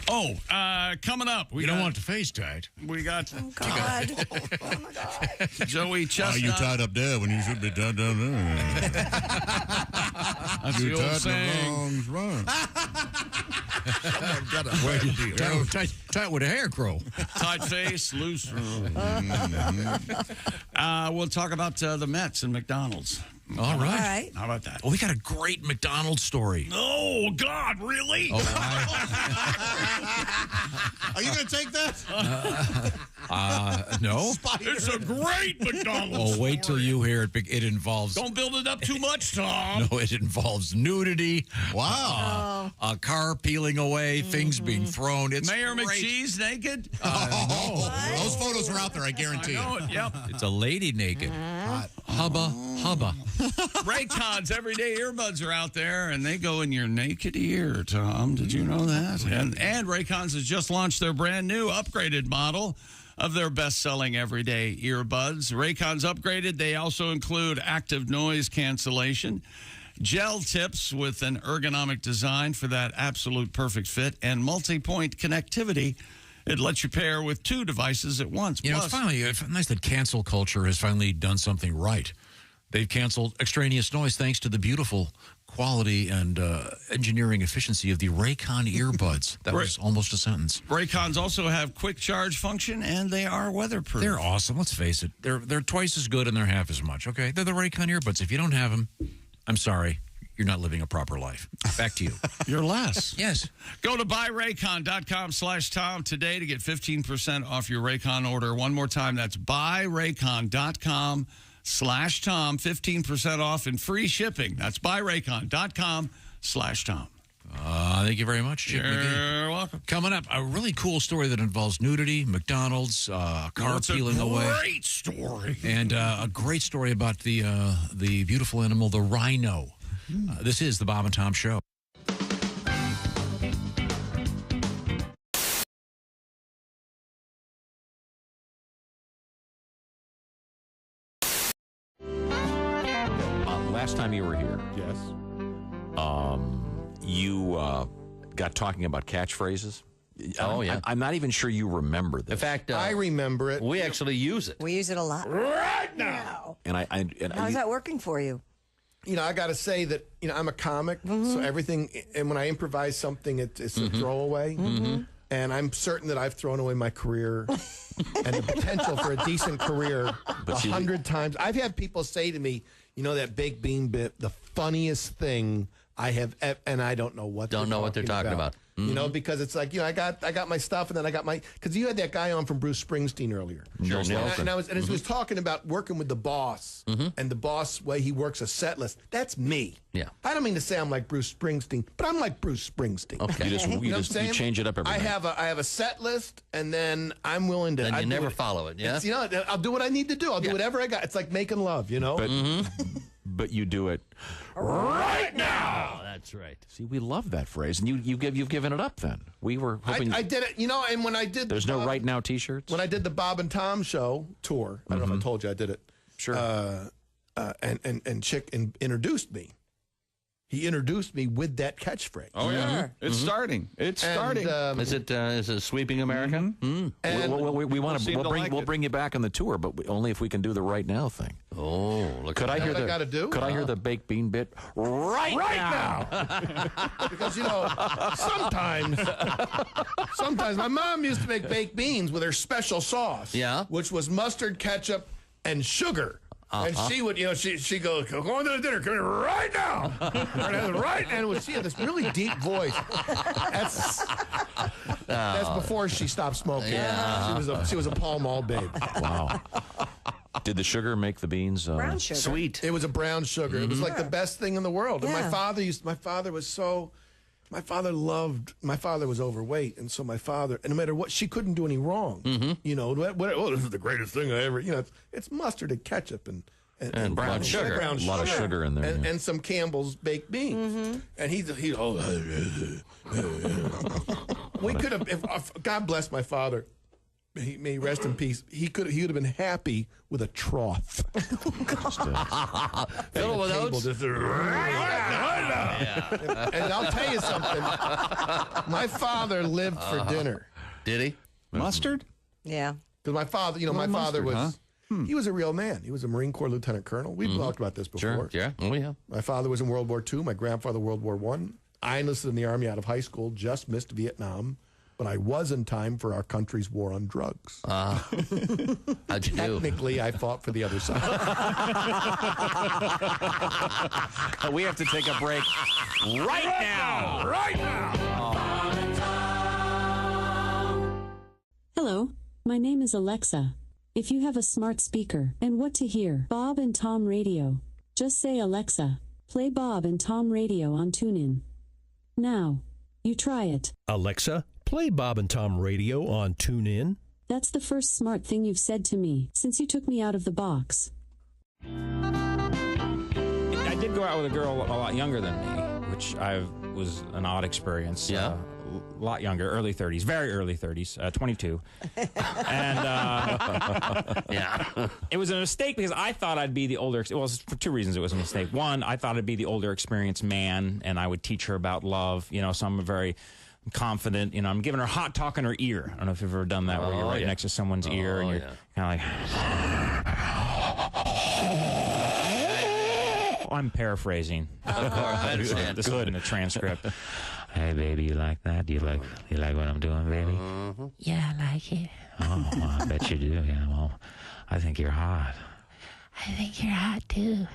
Oh, coming up. You don't want the face tight. We got. Oh, God. Oh, my God. Joey Chestnut. Why you tied up there when you should be tied down there? That's you the old tied the saying. wrong spot. Someone got a tight with a hair crow. Tight face, loose. We'll talk about the Mets and McDonald's. All right. How about that? Oh, we got a great McDonald's story. Oh, God, really? Oh, Are you going to take that? No. It's a great McDonald's. Oh, wait till you hear it. It involves. Don't build it up too much, Tom. No, it involves nudity. Wow. A car peeling away, things being thrown. It's Mayor great. McCheese naked? Those photos are out there, I guarantee I know it. it, yep. It's a lady naked. Hubba, hubba. Raycon's everyday earbuds are out there, and they go in your naked ear, Tom. Did you know that? And Raycon's has just launched their brand new upgraded model of their best-selling everyday earbuds. Raycon's upgraded. They also include active noise cancellation, gel tips with an ergonomic design for that absolute perfect fit, and multi-point connectivity. It lets you pair with two devices at once. You know, it's finally nice that cancel culture has finally done something right. They've canceled extraneous noise thanks to the beautiful quality and engineering efficiency of the Raycon earbuds. That was almost a sentence. Raycons also have quick charge function, and they are weatherproof. They're awesome. Let's face it. They're twice as good and they're half as much. Okay, they're the Raycon earbuds. If you don't have them, I'm sorry. You're not living a proper life. Back to you. You're less. Yes. Go to buyraycon.com/Tom today to get 15% off your Raycon order. One more time, that's buyraycon.com/Tom, 15% off and free shipping. That's buyraycon.com/Tom. Thank you very much, Chip McGee. You're welcome. Coming up, a really cool story that involves nudity, McDonald's, car peeling away. Great story. And a great story about the beautiful animal, the rhino. This is the Bob and Tom Show. Last time you were here, Yes. you got talking about catchphrases. Oh, yeah. I'm not even sure you remember this. In fact, I remember it. we actually use it. we use it a lot. Right now. And How's that working for you? You know, I got to say that, you know, I'm a comic, so everything, and when I improvise something, it's a throwaway. And I'm certain that I've thrown away my career and the potential for a decent career 100 times. I've had people say to me, you know, that baked bean bit, the funniest thing I have, and I don't know what Don't know what they're talking about. You know, because it's like, you know, I got my stuff, and then I got my, because you had that guy on from Bruce Springsteen earlier. Sure, And he was talking about working with the boss and the boss way he works a set list. That's me. Yeah. I don't mean to say I'm like Bruce Springsteen, but I'm like Bruce Springsteen. Okay. You know what I'm saying? you change it up every I night. have a set list, and then I'm willing to. Then you I do never it- follow it, yeah? It's, you know, I'll do what I need to do. I'll do whatever I got. It's like making love, you know. But you do it right now. Oh, that's right. See, we love that phrase, and you've given it up. Then we were hoping. I did it, you know, and when I did, There's no right now T-shirts. When I did the Bob and Tom show tour, I don't know if I told you I did it. Sure. And Chick introduced me. He introduced me with that catchphrase. Oh, yeah. It's starting. It's starting. Is it sweeping America? And we want seem to like we'll it. bring you back on the tour, but only if we can do the right now thing. Oh, look Could at I that. hear what I gotta do? Could I hear the baked bean bit right now? because you know, sometimes my mom used to make baked beans with her special sauce. Yeah. Which was mustard, ketchup, and sugar. And she would, you know, she goes, go on to the dinner, come here right now. Right, and she had this really deep voice. That's before she stopped smoking. Yeah. She was a Pall Mall babe. Wow. Did the sugar make the beans Brown sugar. Sweet. It was a brown sugar. It was like the best thing in the world. And Yeah. my father was overweight, and so my father, and no matter what, she couldn't do any wrong. You know, this is the greatest thing I ever. You know, it's mustard and ketchup and brown sugar. Brown A lot of sugar in there. and some Campbell's baked beans. And he we could have. If God bless my father. May he rest in peace. He would have been happy with a trough. Fill it with oats. And I'll tell you something. My father lived for dinner. Did he? Mustard? Yeah. Because my father, my father was. He was a real man. He was a Marine Corps lieutenant colonel. We've talked about this before. Sure. Yeah. Oh, yeah. My father was in World War II. My grandfather, World War I. I enlisted in the Army out of high school, just missed Vietnam. But I was in time for our country's war on drugs. How'd you do? Technically, I fought for the other side. We have to take a break right now. Right now. Hello, my name is Alexa. If you have a smart speaker and what to hear, Bob and Tom Radio, just say Alexa, play Bob and Tom Radio on TuneIn. Now, you try it. Alexa, play Bob and Tom Radio on TuneIn. That's the first smart thing you've said to me since you took me out of the box. I did go out with a girl a lot younger than me, which was an odd experience. Yeah. A lot younger, early 30s, very early 30s, 22. And Yeah. it was a mistake because I thought I'd be the older, well, for two reasons it was a mistake. One, I thought I'd be the older experienced man and I would teach her about love, so I'm very confident, I'm giving her hot talk in her ear. I don't know if you've ever done that where you're right next to someone's ear and you're kind of like, I'm paraphrasing. Of course, I understand. This is in the transcript. Hey, baby, you like that? You like what I'm doing, baby? Yeah, I like it. Oh, well, I bet you do. Yeah, well, I think you're hot. I think you're hot too.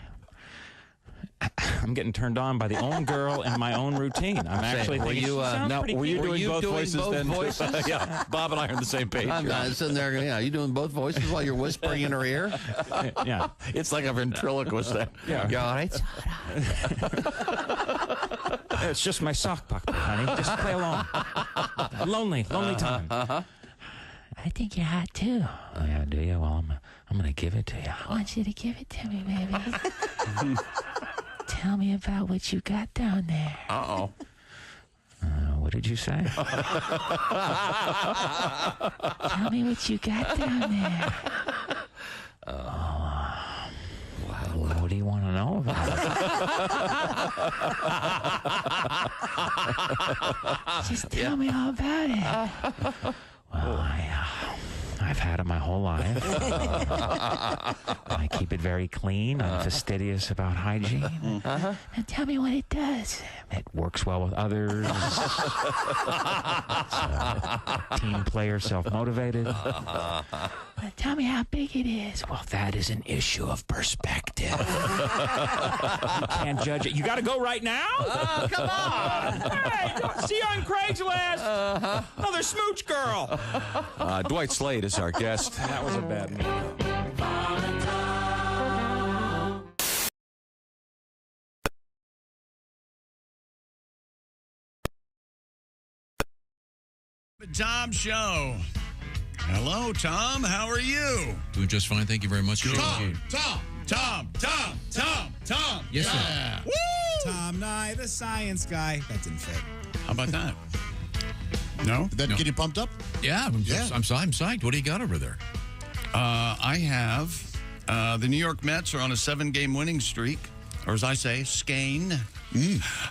I'm getting turned on by the own girl and my own routine. I'm actually thinking, she sounds pretty were you cute. doing both voices then? voices? Yeah, Bob and I are on the same page. I'm not sitting there. Yeah, you doing both voices while you're whispering in her ear? Yeah, it's like a ventriloquist. Yeah, you all right? It's just my sock puppet, honey. Just play along. Lonely time. I think you're hot too. Oh yeah, do you? Well, I'm gonna give it to you. I want you to give it to me, baby. Tell me about what you got down there. Uh-oh. What did you say? Tell me what you got down there. What do you want to know about it? Just tell me all about it. Well, I've had it my whole life. I keep it very clean. I'm fastidious about hygiene. Now tell me what it does. It works well with others. Team player, self-motivated. Now tell me how big it is. Well, that is an issue of perspective. You can't judge it. You got to go right now? Oh, come on. Hey, see you on Craigslist. Another smooch girl. Dwight Slade is our guest. That was a bad move. Tom Show. Hello, Tom. How are you? Doing just fine. Thank you very much. Tom. Yes, sir. Yeah. Woo! Tom Nye, the science guy. That didn't fit. How about that? No? Did that get you pumped up? Yeah, I'm psyched. What do you got over there? I have the New York Mets are on a 7-game winning streak, or as I say, skein.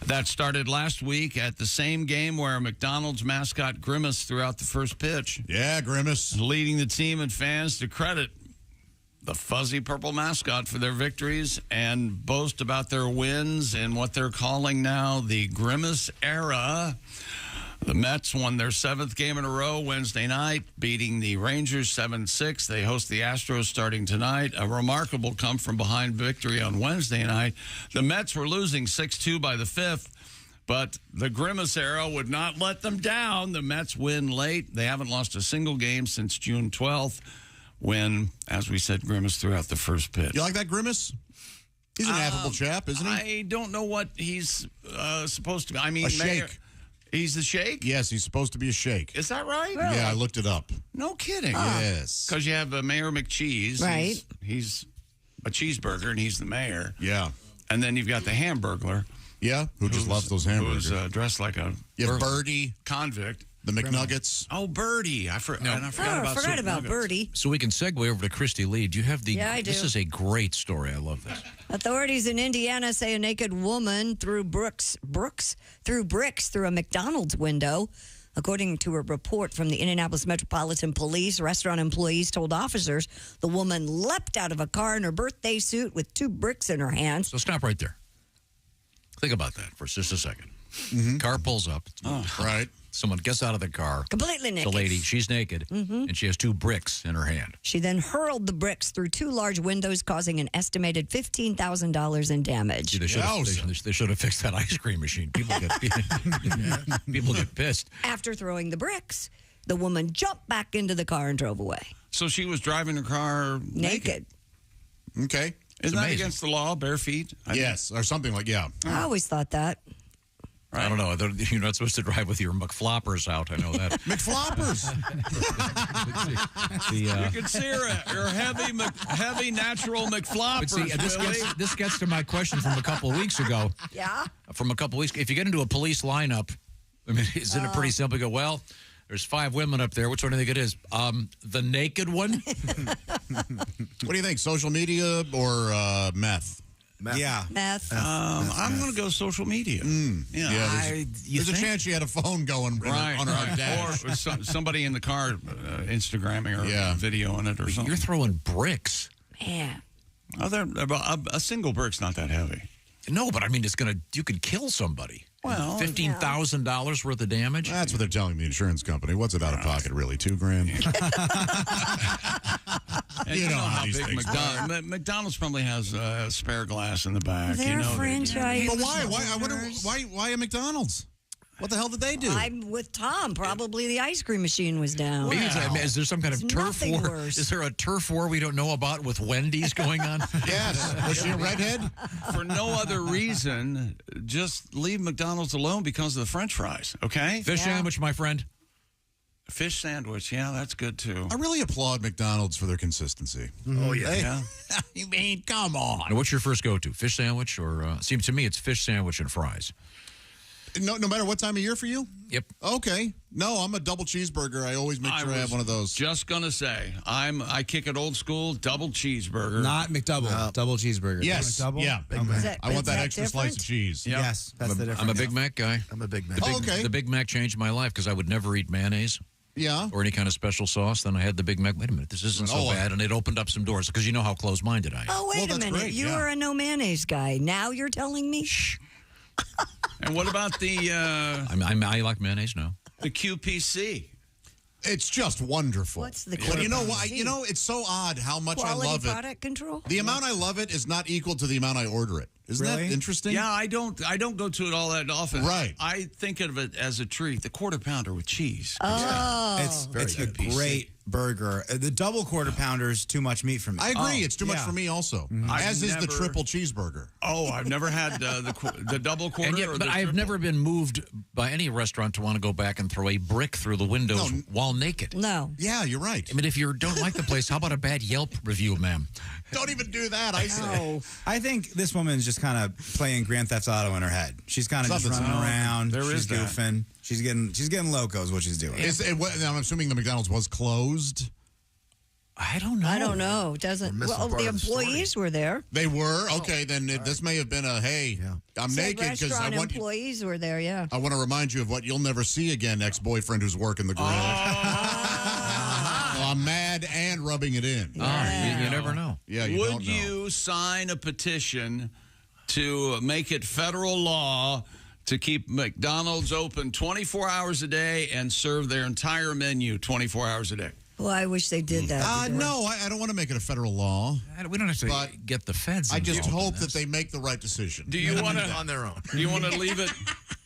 That started last week at the same game where McDonald's mascot Grimace threw out the first pitch. Yeah, Grimace. Leading the team and fans to credit the fuzzy purple mascot for their victories and boast about their wins in what they're calling now the Grimace era. The Mets won their 7th game in a row Wednesday night, beating the Rangers 7-6. They host the Astros starting tonight. A remarkable come-from-behind victory on Wednesday night. The Mets were losing 6-2 by the 5th, But the Grimace era would not let them down. The Mets win late. They haven't lost a single game since June 12th when, as we said, Grimace threw out the first pitch. You like that Grimace? He's an affable chap, isn't he? I don't know what he's supposed to be. I mean, A shake. He's the shake? Yes, he's supposed to be a shake. Is that right? Yeah, I looked it up. No kidding. Yes. Because you have Mayor McCheese. Right. He's a cheeseburger, and he's the mayor. Yeah. And then you've got the Hamburglar. Yeah, who just loves those hamburgers. Who's dressed like a Birdie. Convict. The McNuggets. Oh, Birdie. I forgot about Birdie. So we can segue over to Christy Lee. Do you have the... Yeah, I do. This is a great story. I love this. Authorities in Indiana say a naked woman threw bricks through a McDonald's window. According to a report from the Indianapolis Metropolitan Police, restaurant employees told officers the woman leapt out of a car in her birthday suit with 2 bricks in her hands. So stop right there. Think about that for just a second. Car pulls up. Right. Someone gets out of the car. Completely naked. The lady, she's naked, and she has 2 bricks in her hand. She then hurled the bricks through 2 large windows, causing an estimated $15,000 in damage. Gee, they should have fixed that ice cream machine. People get pissed. After throwing the bricks, the woman jumped back into the car and drove away. So she was driving her car naked. Okay. Isn't that against the law, bare feet? Yes, or something like, yeah. I always thought that. I don't know. You're not supposed to drive with your McFloppers out. I know that. McFloppers. You can see her heavy natural McFloppers. But see, this gets to my question from a couple of weeks ago. Yeah? From a couple of weeks. If you get into a police lineup, I mean, isn't it pretty simple? You go, well, there's 5 women up there. Which one do you think it is? The naked one? What do you think? Social media or meth? Yeah. Meth. I'm going to go social media. There's a chance she had a phone going on her dash. Or somebody in the car Instagramming or videoing it or something. You're throwing bricks. Man. A single brick's not that heavy. No, but I mean, you could kill somebody. Well, $15,000 worth of damage. That's what they're telling the insurance company. What's it out of pocket, really? $2,000? You know how these things McDonald's probably has spare glass in the back. They're franchise. But why? I wonder why a McDonald's? What the hell did they do? I'm with Tom. Probably the ice cream machine was down. Maybe is there some kind of turf war? Worse. Is there a turf war we don't know about with Wendy's going on? Yes. Was she a redhead? For no other reason, just leave McDonald's alone because of the French fries, okay? Fish sandwich, my friend. Fish sandwich, yeah, that's good too. I really applaud McDonald's for their consistency. Oh, yeah. You mean, come on. And what's your first go-to? Fish sandwich or, seems to me it's fish sandwich and fries. No matter what time of year for you? Yep. Okay. No, I'm a double cheeseburger. I always make sure I have one of those. Just gonna say, I kick it old school, double cheeseburger. Not McDouble, double cheeseburger. Yes. McDouble? Yeah. Okay. I want that extra slice of cheese. Yep. Yes, that's the difference. I'm a Big Mac guy. I'm a Big Mac. The Big Mac changed my life because I would never eat mayonnaise. Yeah. Or any kind of special sauce. Then I had the Big Mac. Wait a minute, this isn't so bad. And it opened up some doors because you know how close-minded I am. Oh, wait a minute. You were a no mayonnaise guy. Now you're telling me? Shh. And what about the... I like mayonnaise now. The QPC. It's just wonderful. What's the But you know why? You know, it's so odd how much Quality I love it. product control? The amount I love it is not equal to the amount I order it. Isn't that interesting? Yeah, I don't go to it all that often. Right. I think of it as a treat. The quarter pounder with cheese. Oh. It's a great burger. The double quarter pounder is too much meat for me. I agree. It's too much for me also. As is the triple cheeseburger. Oh, I've never had the double quarter. But I've never been moved by any restaurant to want to go back and throw a brick through the windows while naked. No. Yeah, you're right. I mean, if you don't like the place, how about a bad Yelp review, ma'am? Don't even do that, I say. I think this woman's just kind of playing Grand Theft Auto in her head. She's kind of just running around. She's goofing. She's getting loco is what she's doing. I'm assuming the McDonald's was closed. I don't know. I don't know. Doesn't the employees were there. They were? Okay, then this may have been a, hey, I'm naked because I want you. Employees were there, yeah. I want to remind you of what you'll never see again, ex-boyfriend who's working the grill. I'm mad and rubbing it in. Yeah. You never know. Yeah, you Would don't know. you sign a petition to make it federal law to keep McDonald's open 24 hours a day and serve their entire menu 24 hours a day? Well, I wish they did that. No, I don't want to make it a federal law. We don't have to get the feds. I just hope that they make the right decision. Do you want to on their own? Do you want to leave it?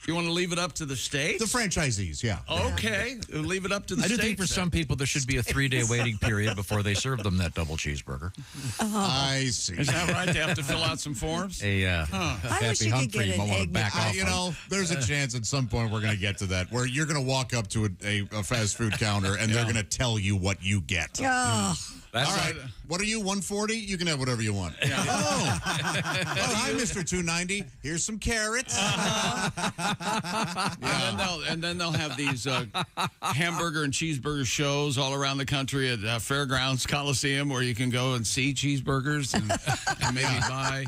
You want to leave it up to the states? The franchisees, yeah. Okay, leave it up to the I states. do think for some people there should be a 3-day waiting period before they serve them that double cheeseburger. I see. Is that right? They have to fill out some forms? I wish you could get an egg back off. You know, there's a chance at some point we're going to get to that where you're going to walk up to a fast food counter and they're going to tell you what you get. Oh. All right. What are you, 140? You can have whatever you want. Yeah. Oh, hi, Mr. 290. Here's some carrots. And then they'll have these hamburger and cheeseburger shows all around the country at Fairgrounds Coliseum where you can go and see cheeseburgers and maybe buy.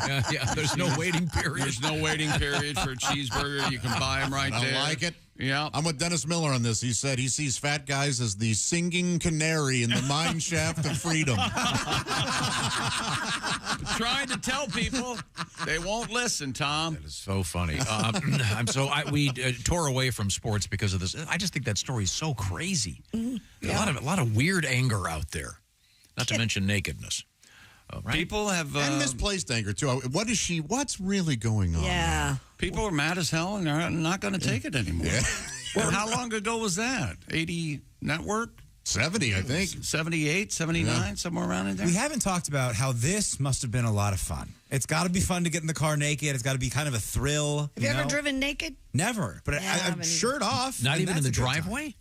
There's no waiting period. There's no waiting period for a cheeseburger. You can buy them right there. I like it. Yeah. I'm with Dennis Miller on this. He said he sees fat guys as the singing canary in the mine shaft of freedom. Trying to tell people, they won't listen, Tom. That is so funny. We tore away from sports because of this. I just think that story is so crazy. A lot of weird anger out there, not to mention nakedness. Right? People have and misplaced anger too. What's really going on? Yeah. People are mad as hell and they're not going to take it anymore. Yeah. Well, how long ago was that? 80 network? 70, I think. 78, 79, somewhere around in there. We haven't talked about how this must have been a lot of fun. It's got to be fun to get in the car naked. It's got to be kind of a thrill. Have you ever driven naked? Never. But I'm shirt off. Not even in the driveway?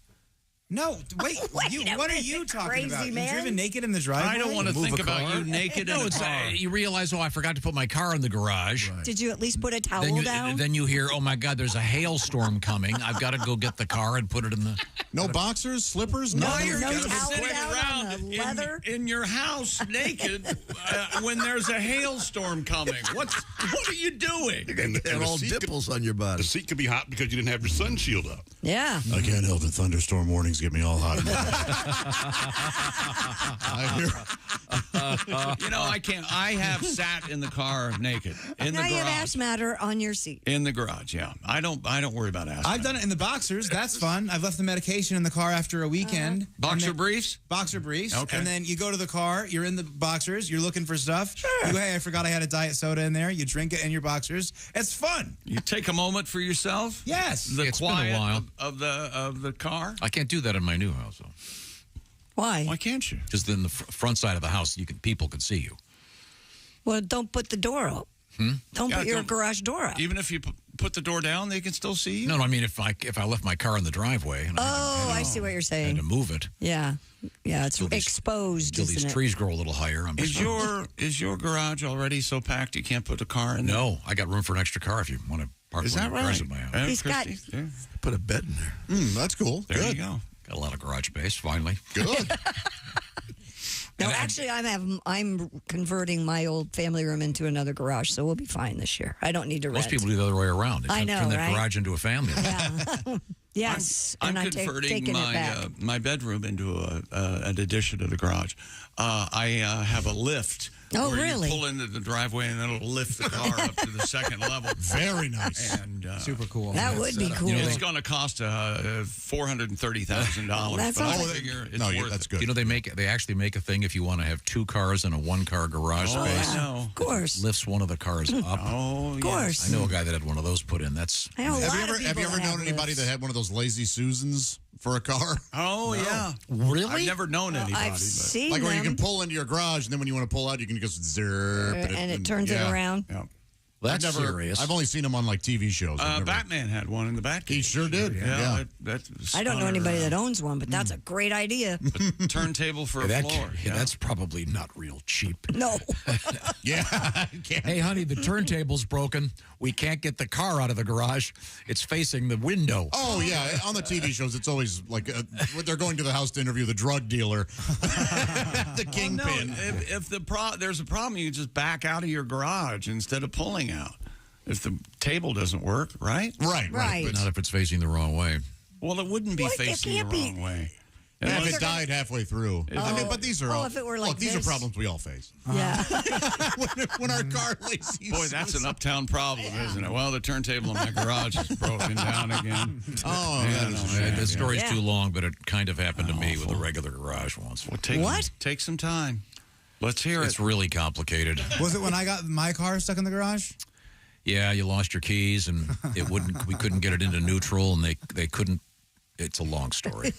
No, wait. What are you talking about? Man. You driven naked in the driveway? I don't want to think about you naked in a car. You realize, I forgot to put my car in the garage. Right. Did you at least put a towel down? Then you hear, oh my God, there's a hailstorm coming. I've got to go get the car and put it in the... No boxers, slippers, no. nothing? You're no towel sitting around on the leather? in your house naked when there's a hailstorm coming. What are you doing? And all dimples on your body. The seat could be hot because you didn't have your sun shield up. Yeah. I can't help it. Thunderstorm warnings get me all hot. I can't. I have sat in the car naked in the now garage. you have ass matter on your seat. In the garage, yeah. I don't worry about ass. I've done it in the boxers. That's fun. I've left the medication in the car after a weekend. Boxer briefs? Boxer briefs. Okay. And then you go to the car. You're in the boxers. You're looking for stuff. Sure. You go, hey, I forgot I had a diet soda in there. You drink it in your boxers. It's fun. You take a moment for yourself. Yes. It's been a while of the car. I can't do that in my new house, though. Why? Why can't you? Just in the front side of the house, people can see you. Well, don't put the door up. Don't put your garage door up. Even if you put the door down, they can still see you? No, I mean, if I left my car in the driveway. And I see what you're saying. And to move it. Yeah. Yeah, it's exposed, Until these trees grow a little higher. Is your garage already so packed you can't put a car in there? No, I got room for an extra car if you want to park one of the cars at my house. He's got... Put a bed in there. That's cool. There you go. Got a lot of garage space, finally. Good. No, actually, I'm converting my old family room into another garage, so we'll be fine this year. I don't need to rent. Most people do the other way around. They I know, turn that right? garage into a family. Yeah. Yes, I'm and converting taking it back. my bedroom into an addition to the garage. I have a lift. Oh, where really? You pull into the driveway and it'll lift the car up to the second level. Very nice. And super cool. That would be cool. It's going to cost $430,000. That's but I awesome. figure it's worth that's it. good. You know, they actually make a thing if you want to have 2 cars in a 1-car garage space. I know. Of course. Lifts one of the cars up. Oh, of course. I know a guy that had one of those put in. That's. I know a lot of Have you people ever known anybody lifts. that had one of those lazy Susans for a car? Oh, yeah. Really? I've never known anybody. I've but- seen Like where you them, can pull into your garage, and then when you want to pull out, you can just zerp. and it turns it around. Yeah. That's serious. I've only seen them on like TV shows. Batman had one in the Batcave. He sure did. Yeah. I don't know anybody that owns one, but that's a great idea. Turntable for a floor. That's probably not real cheap. No. Yeah. Hey, honey, the turntable's broken. We can't get the car out of the garage. It's facing the window. Oh, yeah. On the TV shows, it's always like they're going to the house to interview the drug dealer, the kingpin. No, if there's a problem, you just back out of your garage instead of pulling out. If the table doesn't work, right? Right. But not if it's facing the wrong way. Well, it wouldn't be facing the wrong way. And if it died halfway through. I mean, but these are all. if it were like these are this. problems we all face. Yeah. when our car lays. Boy, that's an uptown problem, isn't it? Well, the turntable in my garage is broken down again. Oh, the story's too long, but it kind of happened to me with a regular garage once. Well, take some time. Let's hear it. It's really complicated. Was it when I got my car stuck in the garage? Yeah, you lost your keys, and we couldn't get it into neutral, and they couldn't. It's a long story.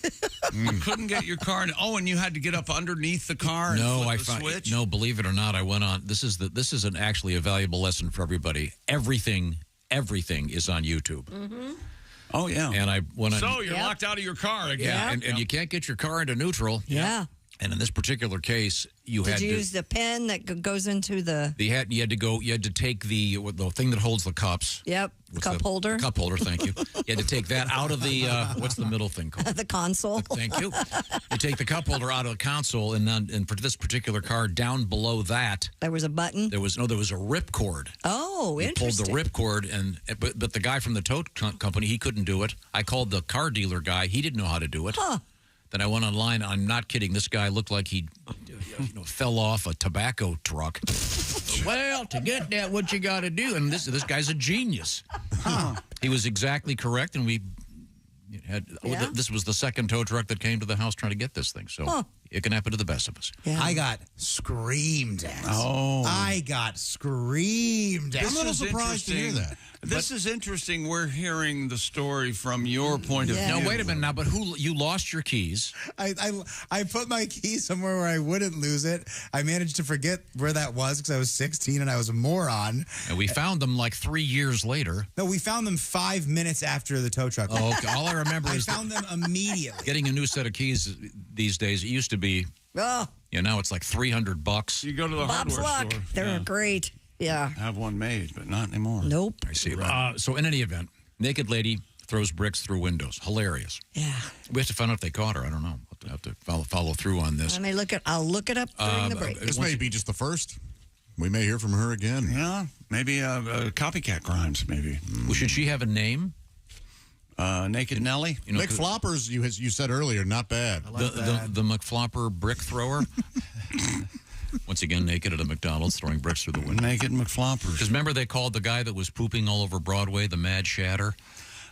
You couldn't get your car. And you had to get up underneath the car. No, and flip the switch? No, believe it or not, I went on. This is actually a valuable lesson for everybody. Everything is on YouTube. Mm-hmm. Oh yeah. And I went on. So you're locked out of your car again. Yeah, and you can't get your car into neutral. Yeah. And in this particular case, you Did had you to use the pen that goes into the? You had to take the thing that holds the cups. Yep, cup holder. Cup holder, thank you. You had to take that out of the what's the middle thing called? The console. Thank you. You take the cup holder out of the console, and for this particular car, down below that, there was a button. There was a ripcord. Oh, you interesting. pulled the ripcord, but the guy from the tow company, he couldn't do it. I called the car dealer guy. He didn't know how to do it. Huh. Then I went online. I'm not kidding. This guy looked like he fell off a tobacco truck. Well, to get that, what you got to do? And this guy's a genius. He was exactly correct, and we had. This was the second tow truck that came to the house trying to get this thing. So it can happen to the best of us. Yeah. I got screamed at. Oh. I got screamed at. I'm a little surprised to hear that. This is interesting. We're hearing the story from your point of view. Now, wait a minute now, but you lost your keys? I put my keys somewhere where I wouldn't lose it. I managed to forget where that was because I was 16 and I was a moron. And we found them like 3 years later. No, we found them 5 minutes after the tow truck. Oh, okay. All I remember is I found them immediately. Getting a new set of keys these days, it used to be, now it's like $300. You go to the Bob's hardware Luck. store. They're great. Yeah. Have one made, but not anymore. Nope. I see. So in any event, naked lady throws bricks through windows. Hilarious. Yeah. We have to find out if they caught her. I don't know. We'll have to follow through on this. I'll look it up during the break. This may be just the first. We may hear from her again. Yeah, maybe copycat crimes, maybe. Well, should she have a name? Naked Nelly? McFloppers, you said earlier, not bad. The McFlopper brick thrower? Once again, naked at a McDonald's, throwing bricks through the window. Naked McFloppers. Because remember they called the guy that was pooping all over Broadway the Mad Shatter?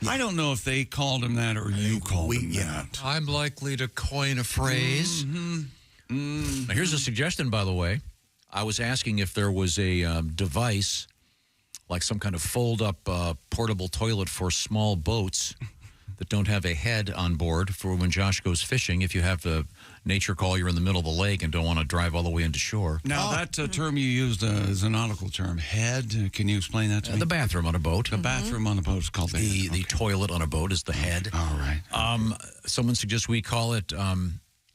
I don't know if they called him that or you called him that. I'm likely to coin a phrase. Mm-hmm. Now, here's a suggestion, by the way. I was asking if there was a device, like some kind of fold-up portable toilet for small boats that don't have a head on board for when Josh goes fishing. If you have the nature call, you're in the middle of the lake and don't want to drive all the way into shore. Now, that term you used is a nautical term. Head, can you explain that to me? The bathroom on a boat. The bathroom on a boat is called the head. The toilet on a boat is the head. All right. Someone suggests we call it...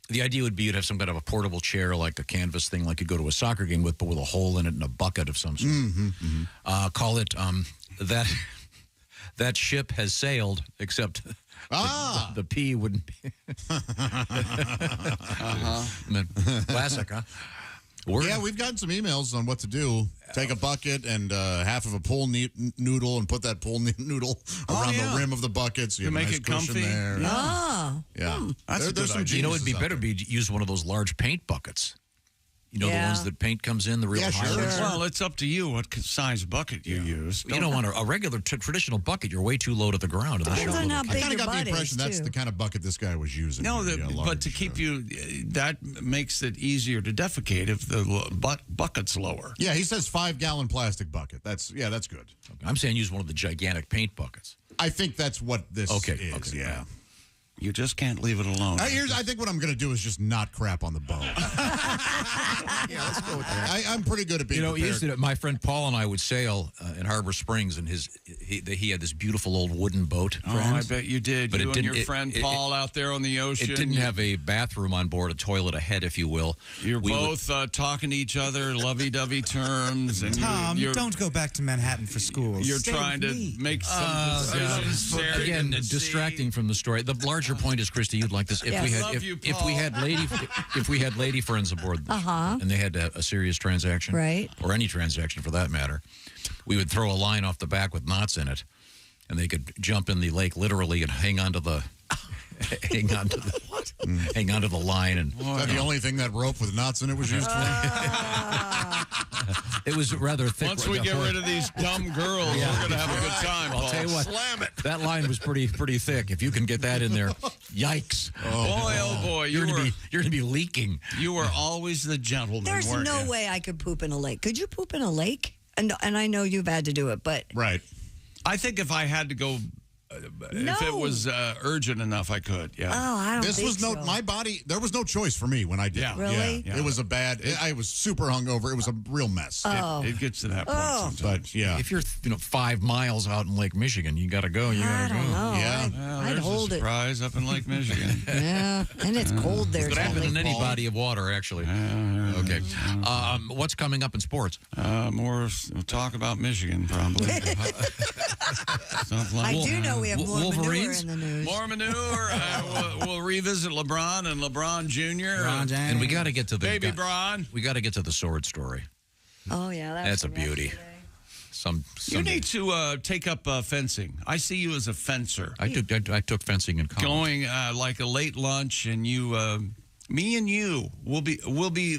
the idea would be you'd have some kind of a portable chair, like a canvas thing, like you go to a soccer game with, but with a hole in it and a bucket of some sort. Call it that ship has sailed, except the P wouldn't be. Classic, huh? Yeah, we've gotten some emails on what to do. Take a bucket and half of a pool noodle and put that pool noodle around the rim of the bucket so you have make a nice it comfy. there. Yeah. There's some You know, it'd be geniuses better out be use one of those large paint buckets. You know, the ones that paint comes in, the real high ones? Well, it's up to you what size bucket you use. You don't want a regular traditional bucket. You're way too low to the ground. I kind of got the impression that's the kind of bucket this guy was using. No, but to keep you, that makes it easier to defecate if the bucket's lower. Yeah, he says 5-gallon plastic bucket. That's good. Okay. I'm saying use one of the gigantic paint buckets. I think that's what this is. Yeah. You just can't leave it alone. I think what I'm going to do is just not crap on the boat. Yeah, let's go with that. I'm pretty good at being prepared. My friend Paul and I would sail in Harbor Springs, and he had this beautiful old wooden boat. Oh, I bet you did. But you and your friend Paul out there on the ocean. It didn't have a bathroom on board, a toilet, a head, if you will. You're both talking to each other, lovey-dovey terms. And Tom, don't go back to Manhattan for school. You're trying to make some decisions. Again, distracting from the story. The larger point is, Christy, you'd like this. If we had lady friends aboard, and they had a serious transaction, right, or any transaction for that matter, we would throw a line off the back with knots in it, and they could jump in the lake literally and hang onto the line. And is that the only thing that rope with knots in it was used for? It was rather thick. Once we get rid of these dumb girls, we're going to have a good time. I'll tell you what, slam it. That line was pretty thick. If you can get that in there, yikes! Oh boy, you're gonna be leaking. You were always the gentleman. There's weren't no you? way I could poop in a lake. Could you poop in a lake? And I know you've had to do it, but Right. I think if I had to go, if it was urgent enough, I could. Yeah. Oh, I don't This think was no so. my body. There was no choice for me when I did. Yeah. it. Really? Yeah. It was a bad. I was super hungover. It was a real mess. Oh. It gets to that point Oh. sometimes. But yeah, If you're 5 miles out in Lake Michigan, you got to go. You I got to don't go. know. Yeah. Well, I'd there's hold a it. surprise up in Lake Michigan. Yeah, and it's cold there. Could happen in Dailey. any body of water, actually. Okay. What's coming up in sports? More talk about Michigan, probably. Something like I do know we have more manure Wolverines? in the news. More manure. We'll revisit LeBron and LeBron Jr. And we got to get to the Baby Bron. We got to get to the sword story. Oh yeah, That's a beauty. Some You need to take up fencing. I see you as a fencer. I took fencing in college. Going like a late lunch, and you, me and you, will be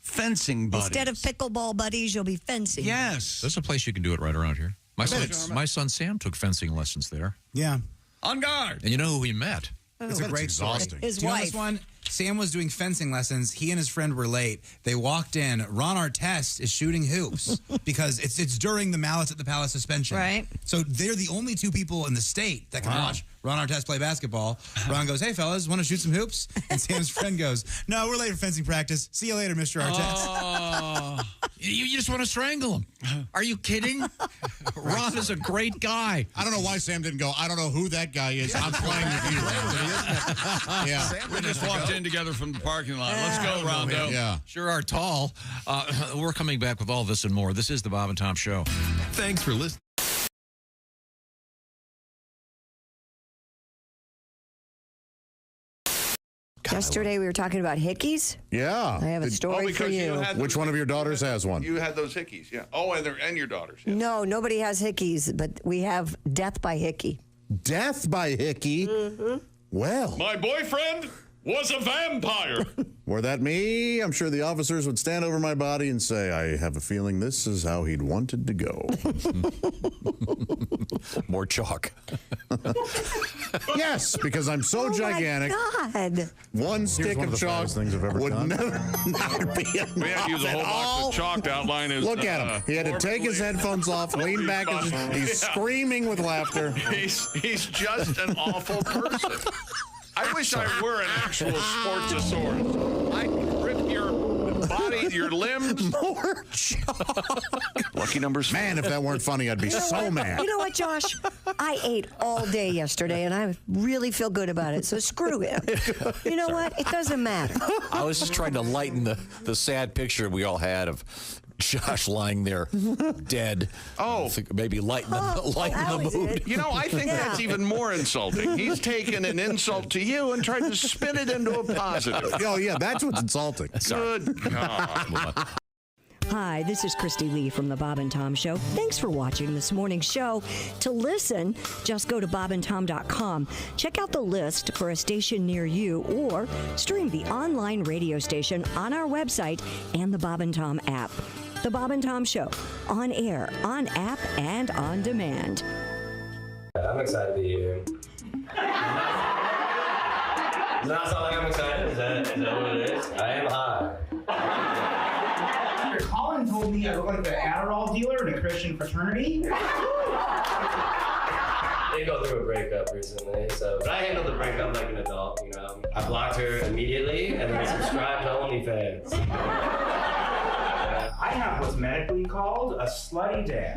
fencing buddies. Instead of pickleball buddies, you'll be fencing. Yes. There's a place you can do it right around here. My son Sam took fencing lessons there. Yeah. On guard. And you know who he met? It's a great exhausting. story. His Do you know wife. this one? Sam was doing fencing lessons. He and his friend were late. They walked in. Ron Artest is shooting hoops because it's during the Malice at the Palace suspension. Right. So they're the only two people in the state that can watch Ron Artest play basketball. Ron goes, "Hey fellas, want to shoot some hoops?" And Sam's friend goes, "No, we're late for fencing practice. See you later, Mr. Artest." Oh, you just want to strangle him. Are you kidding? Ron is a great guy. I don't know why Sam didn't go. I don't know who that guy is. I'm playing with you. Yeah. We just walked in together from the parking lot. Let's go, Rondo. Yeah. Sure are tall. We're coming back with all this and more. This is the Bob and Tom Show. Thanks for listening. Yesterday we were talking about hickeys. Yeah. I have a story for you. Which one of your daughters has one? You had those hickeys, yeah. Oh, and your daughters. Yeah. No, nobody has hickeys, but we have death by hickey. Death by hickey? Mm-hmm. Well. My boyfriend was a vampire. Were that me, I'm sure the officers would stand over my body and say, "I have a feeling this is how he'd wanted to go." More chalk. Yes, because I'm so gigantic. Oh my God. One stick one of of the chalk fattest things I've ever would done. never be enough We had to use a whole at box all. of chalk to outline his. Look at him. He had to take his headphones off, lean back, and he's screaming with laughter. He's just an awful person. I wish I were an actual sportsasaurus. I could rip your body, your limbs. More chalk. Lucky numbers. Man, if that weren't funny, I'd be so mad. You know what, Josh? I ate all day yesterday, and I really feel good about it. So screw it. You know what? It doesn't matter. I was just trying to lighten the sad picture we all had of Josh lying there dead. Oh. Maybe lighten the mood. You know, I think that's even more insulting. He's taken an insult to you and tried to spin it into a positive. Oh, yeah, that's what's insulting. Good God. Hi, this is Christy Lee from the Bob and Tom Show. Thanks for watching this morning's show. To listen, just go to bobandtom.com. Check out the list for a station near you or stream the online radio station on our website and the Bob and Tom app. The Bob and Tom Show, on air, on app, and on demand. I'm excited to be here. Does that sound like I'm excited? Is that what it is? I am high. Colin told me I look like the Adderall dealer in a Christian fraternity. I did go through a breakup recently, but I handled the breakup like an adult, you know. I blocked her immediately and then subscribed to OnlyFans. I have what's medically called a slutty dad.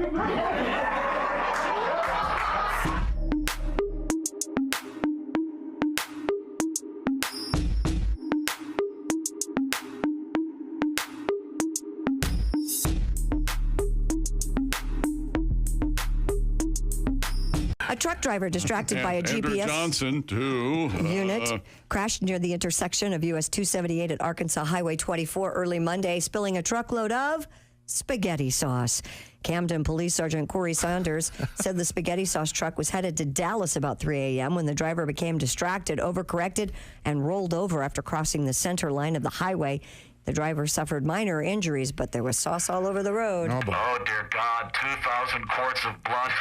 A truck driver distracted by a Andrew GPS Johnson, too. unit crashed near the intersection of US 278 at Arkansas Highway 24 early Monday, spilling a truckload of spaghetti sauce. Camden Police Sergeant Corey Saunders said the spaghetti sauce truck was headed to Dallas about 3 a.m. when the driver became distracted, overcorrected, and rolled over after crossing the center line of the highway. The driver suffered minor injuries, but there was sauce all over the road. Oh, dear God, 2,000 quarts of blood.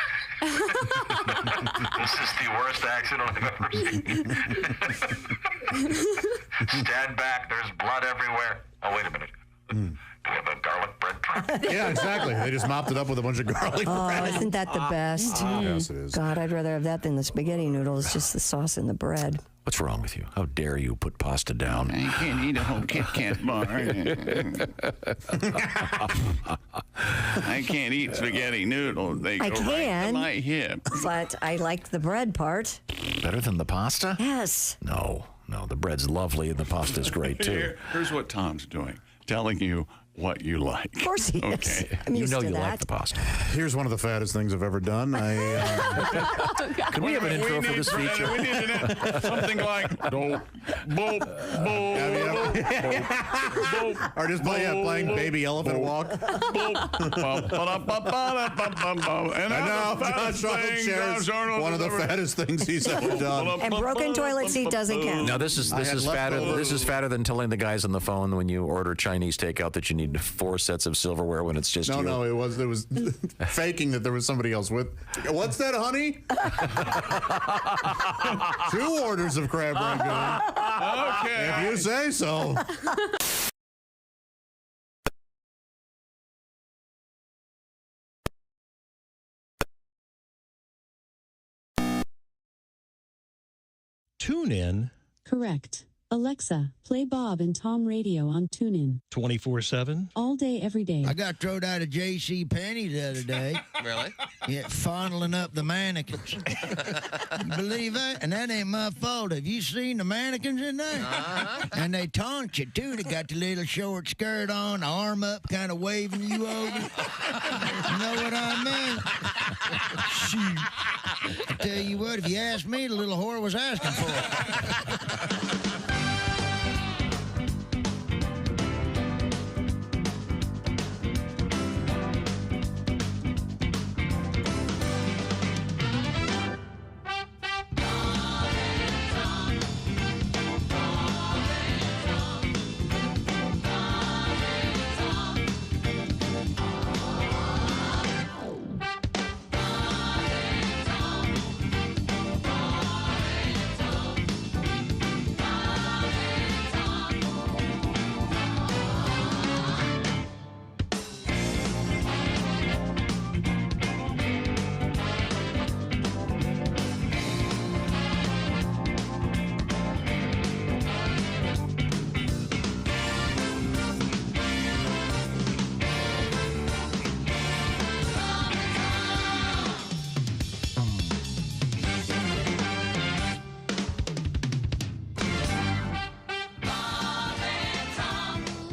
This is the worst accident I've ever seen. Stand back, there's blood everywhere. Oh, wait a minute. Do we have a garlic bread Yeah, exactly. They just mopped it up with a bunch of garlic bread. Isn't that the best? Yes, it is. God, I'd rather have that than the spaghetti noodles, just the sauce and the bread. What's wrong with you? How dare you put pasta down? I can't eat a whole Kit Kat bar. I can't eat spaghetti noodles. They I go right can, to my hip. but I like the bread part. Better than the pasta? Yes. No, the bread's lovely and the pasta's great too. Here's what Tom's doing. Telling you what you like. Of course he is. Okay. I'm You used know to you that. like the pasta. Here's one of the fattest things I've ever done. Can we have an intro for this feature? We need something like boop, boop, boop, Or just playing Baby Elephant Walk. And I know, Josh Arnold shares one of the fattest things he's ever done. And broken toilet seat doesn't count. No, this is fatter. This is fatter than telling the guys on the phone when you order Chinese takeout that you need 4 sets of silverware when it's just you. No, it was faking that there was somebody else with. What's that, honey? 2 orders of crab rangoon. Okay. If you say so. Tune in Correct. Alexa, play Bob and Tom Radio on TuneIn. 24/7. All day, every day. I got thrown out of J.C. Penney the other day. Really? Yeah, fondling up the mannequins. You believe that? And that ain't my fault. Have you seen the mannequins in there? Uh-huh. And they taunt you, too. They got the little short skirt on, the arm up, kind of waving you over. You know what I mean? Shoot. I tell you what, if you ask me, the little whore was asking for it.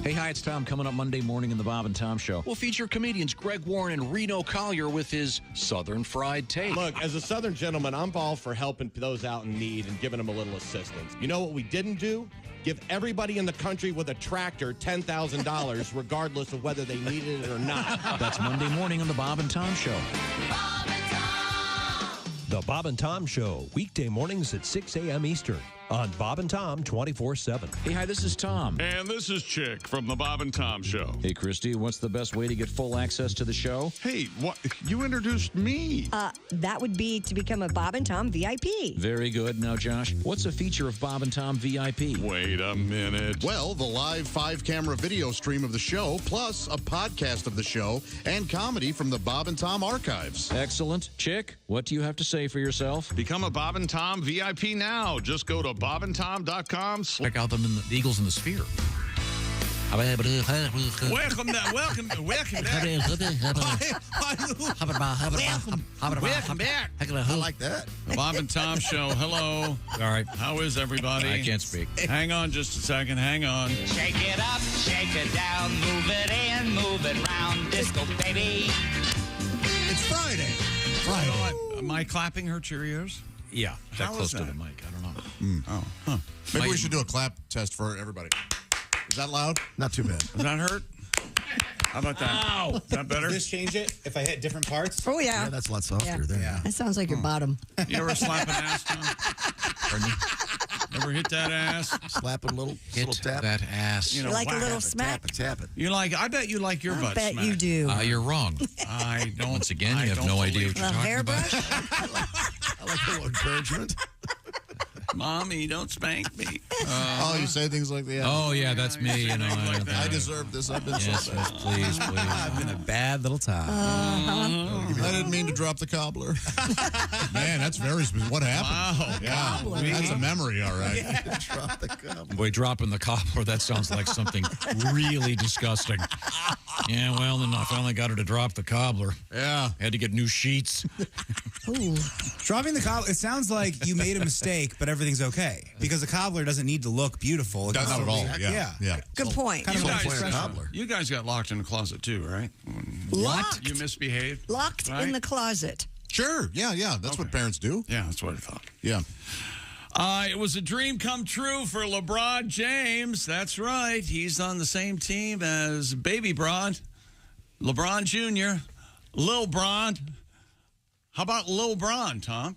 Hey, hi, it's Tom. Coming up Monday morning in the Bob and Tom Show. We'll feature comedians Greg Warren and Reno Collier with his Southern Fried Take. Look, as a Southern gentleman, I'm all for helping those out in need and giving them a little assistance. You know what we didn't do? Give everybody in the country with a tractor $10,000 regardless of whether they needed it or not. That's Monday morning on the Bob and Tom Show. The Bob and Tom Show, weekday mornings at 6 a.m. Eastern on Bob and Tom 24/7. Hey, hi, this is Tom. And this is Chick from the Bob and Tom Show. Hey, Christy, what's the best way to get full access to the show? Hey, what? You introduced me. That would be to become a Bob and Tom VIP. Very good. Now, Josh, what's a feature of Bob and Tom VIP? Wait a minute. Well, the live 5-camera video stream of the show, plus a podcast of the show and comedy from the Bob and Tom archives. Excellent. Chick, what do you have to say for yourself? Become a Bob and Tom VIP now. Just go to bobandtom.com. Check out them in the Eagles in the Sphere. Welcome back. Welcome back. I like that. The Bob and Tom Show. Hello. All right. How is everybody? I can't speak. Hang on just a second. Hang on. Shake it up, shake it down, move it in, move it round, disco baby. It's Friday. Am I clapping her Cheerios? Yeah, that How close is to that? the mic. I don't know. Oh, huh. Maybe we should do a clap test for everybody. Is that loud? Not too bad. Does that hurt? How about that? Ow. Is that better? Does this change it if I hit different parts? Oh, yeah. Yeah, that's a lot softer Yeah. there. Yeah. That sounds like your bottom. You ever slap an ass, Tom? Pardon me? Ever hit that ass? Slap it a little, Hit little tap. that ass. You know, Like a whack. little smack? Tap it. You like? I bet you like your butt bet smacked. you do. You're wrong. I don't. Once again, I you have don't no idea believe what you're A talking about. hairbrush? I like a little encouragement. Mommy, don't spank me. Oh, you say things like that. Oh, yeah, that's me. You know, I deserve this. I've been yes, so yes, bad. please. I've been a bad little time. I didn't mean to drop the cobbler. Man, that's very specific. What happened? Wow. Yeah, that's a memory, all right. Drop the cobbler. Boy, dropping the cobbler, that sounds like something really disgusting. Yeah, well, then I finally got her to drop the cobbler. Yeah. Had to get new sheets. Ooh. Dropping the cobbler, it sounds like you made a mistake, but everything's okay. Because the cobbler doesn't need to look beautiful. It Not can at all. still be- Yeah. Good point. Kind of You like guys, fresh cobbler. you guys got locked in the closet too, right? Locked. You misbehaved. Locked right? in the closet. Sure. Yeah. That's what parents do. Yeah, that's what I thought. Yeah. It was a dream come true for LeBron James. That's right. He's on the same team as Baby Bron, LeBron Jr., Lil Bron. How about Lil Bron, Tom?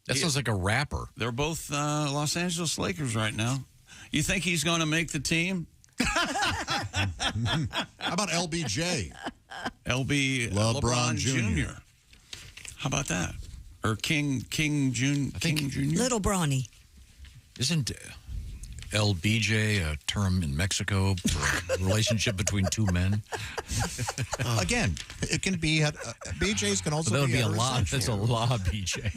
That sounds like a rapper. They're both Los Angeles Lakers right now. You think he's going to make the team? How about LBJ? LeBron Jr. How about that? Or King Jr. Little Brawny. Isn't LBJ a term in Mexico for a relationship between two men? Again, it can be. BJs can also That would be a heterosexual. lot. That's a law, BJ.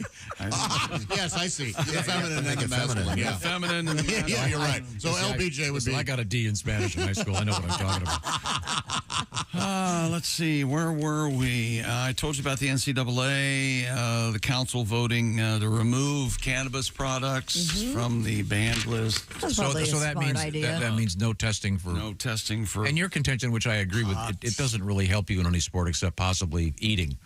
Yes, I see. The feminine and the masculine. Yeah. Feminine and the masculine. Yeah, you're right. So LBJ would be. I got a D in Spanish in high school. I know what I'm talking about. Let's see. Where were we? I told you about the NCAA, the council voting to remove cannabis products from the banned list. That's probably a that smart means idea. that means no testing for. And your contention, which I agree with, it doesn't really help you in any sport except possibly eating.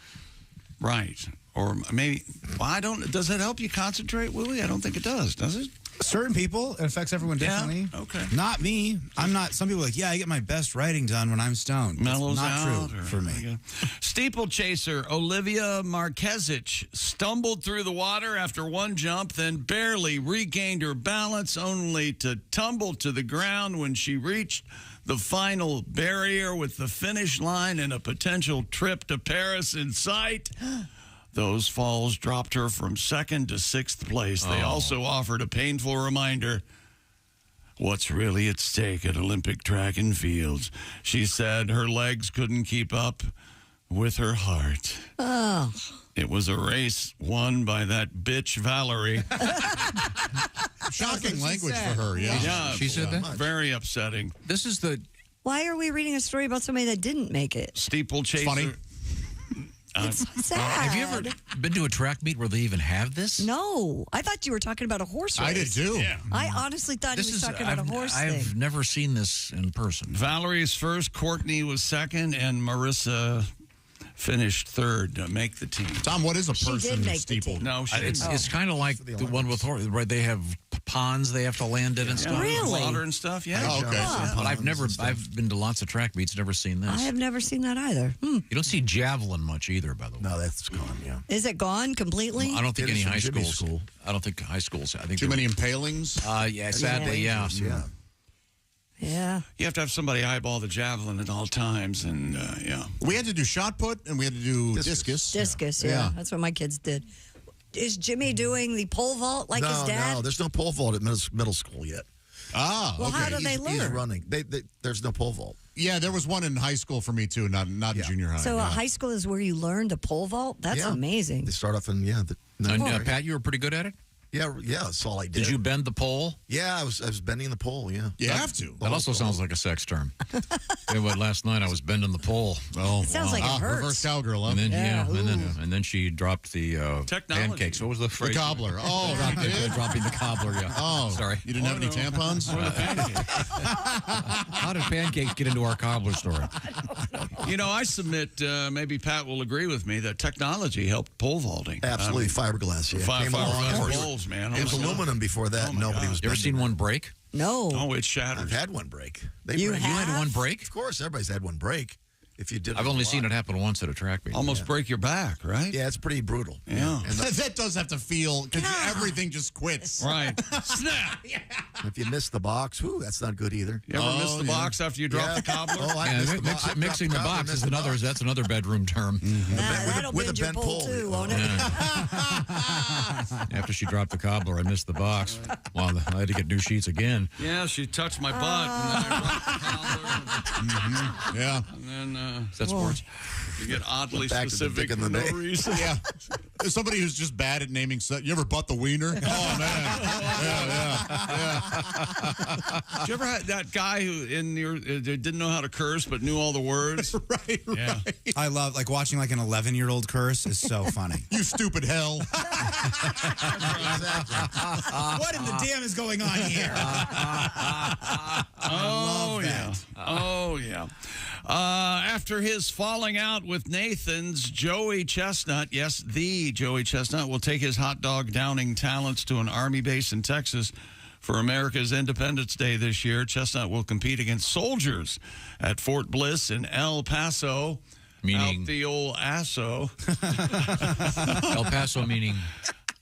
Right. Or maybe, well, I don't, does it help you concentrate, Willie? I don't think it does it? Certain people, it affects everyone differently. Okay. Not me. I'm not. Some people are like, yeah, I get my best writing done when I'm stoned. Mellows That's not out, true or- for me. Steeplechaser Olivia Marquezich stumbled through the water after one jump, then barely regained her balance, only to tumble to the ground when she reached the final barrier with the finish line and a potential trip to Paris in sight. Those falls dropped her from 2nd to 6th place. They also offered a painful reminder what's really at stake at Olympic track and fields. She said her legs couldn't keep up with her heart. Oh. It was a race won by that bitch Valerie. Shocking language for her, yeah. Yeah, She said that? very upsetting. This is the Why are we reading a story about somebody that didn't make it? Steeplechaser. Funny. It's sad. Have you ever been to a track meet where they even have this? No. I thought you were talking about a horse race. I did too. Yeah. I honestly thought he was talking about a horse I've thing. never seen this in person. Valerie's first, Courtney was second, and Marissa finished third to make the team. Tom, what is a She person did make the steeple? team. No, she didn't. It's kind of like the one with horse, right? They have ponds they have to land in and stuff. Really? Water and stuff, yeah. Oh, okay. But I've been to lots of track meets, never seen this. I have never seen that either. You don't see javelin much either, by the way. No, that's gone, yeah. Is it gone completely? I don't think It any is from high Jimmy's schools. school. I don't think high schools. I think Too many impalings? Yeah, sadly, yeah. Yeah. Yeah. You have to have somebody eyeball the javelin at all times, and yeah. We had to do shot put and we had to do discus. Discus, yeah. That's what my kids did. Is Jimmy doing the pole vault like his dad? No, there's no pole vault at middle school yet. Ah, Well, okay. how do they He's learn? running. There's no pole vault. Yeah, there was one in high school for me too, not in junior high. So yeah. high school is where you learn to pole vault? That's Yeah. amazing. They start off in, And Pat, you were pretty good at it? Yeah, that's all I did. Did you bend the pole? Yeah, I was bending the pole, yeah. You have to. That also sounds like a sex term. Yeah, but last night I was bending the pole. Oh, It sounds like it hurts. reverse cowgirl, huh? And then, Yeah, and then she dropped the Technology. pancakes. What was the The phrase? cobbler. Oh, Dropping the cobbler, yeah. Oh, sorry. You didn't have any tampons? How did pancakes get into our cobbler story? You know, I submit, maybe Pat will agree with me, that technology helped pole vaulting. Absolutely, fiberglass, yeah. Came along. Fiberglass poles, man. It was aluminum before that. Nobody was You ever bending seen it. one break? No. Oh, it shattered. I've had one break. You break. have? You had one break? Of course, everybody's had one break. If you did, I've only seen it happen once at a track meet. Almost break your back, right? Yeah, it's pretty brutal. Yeah. And That does have to feel because everything just quits. Right. Snap. if you miss the box, whoo, that's not good either. You ever miss the box after you drop the cobbler? Oh, I missed the box. Mixing the box is that's another bedroom term. That'll with a bend your bent pole pole. too, won't it? After she dropped the cobbler, I missed the box. Well, I had to get new sheets again. Yeah, she touched my butt. And then I dropped the cobbler. Yeah. And then Is that sports? you get oddly Back to the specific dick in for the no name. reason. Yeah. As somebody who's just bad at naming stuff. You ever butt the wiener? Oh, man. Yeah. Did you ever have that guy who didn't know how to curse but knew all the words? Right. Yeah. I love watching an 11-year-old curse is so funny. You stupid hell. What in the damn is going on here? Oh, yeah. that. Oh, yeah. After his falling out with Nathan's, Joey Chestnut, yes, the Joey Chestnut, will take his hot dog downing talents to an Army base in Texas for America's Independence Day this year. Chestnut will compete against soldiers at Fort Bliss in El Paso. Meaning? Out the old asso. El Paso meaning?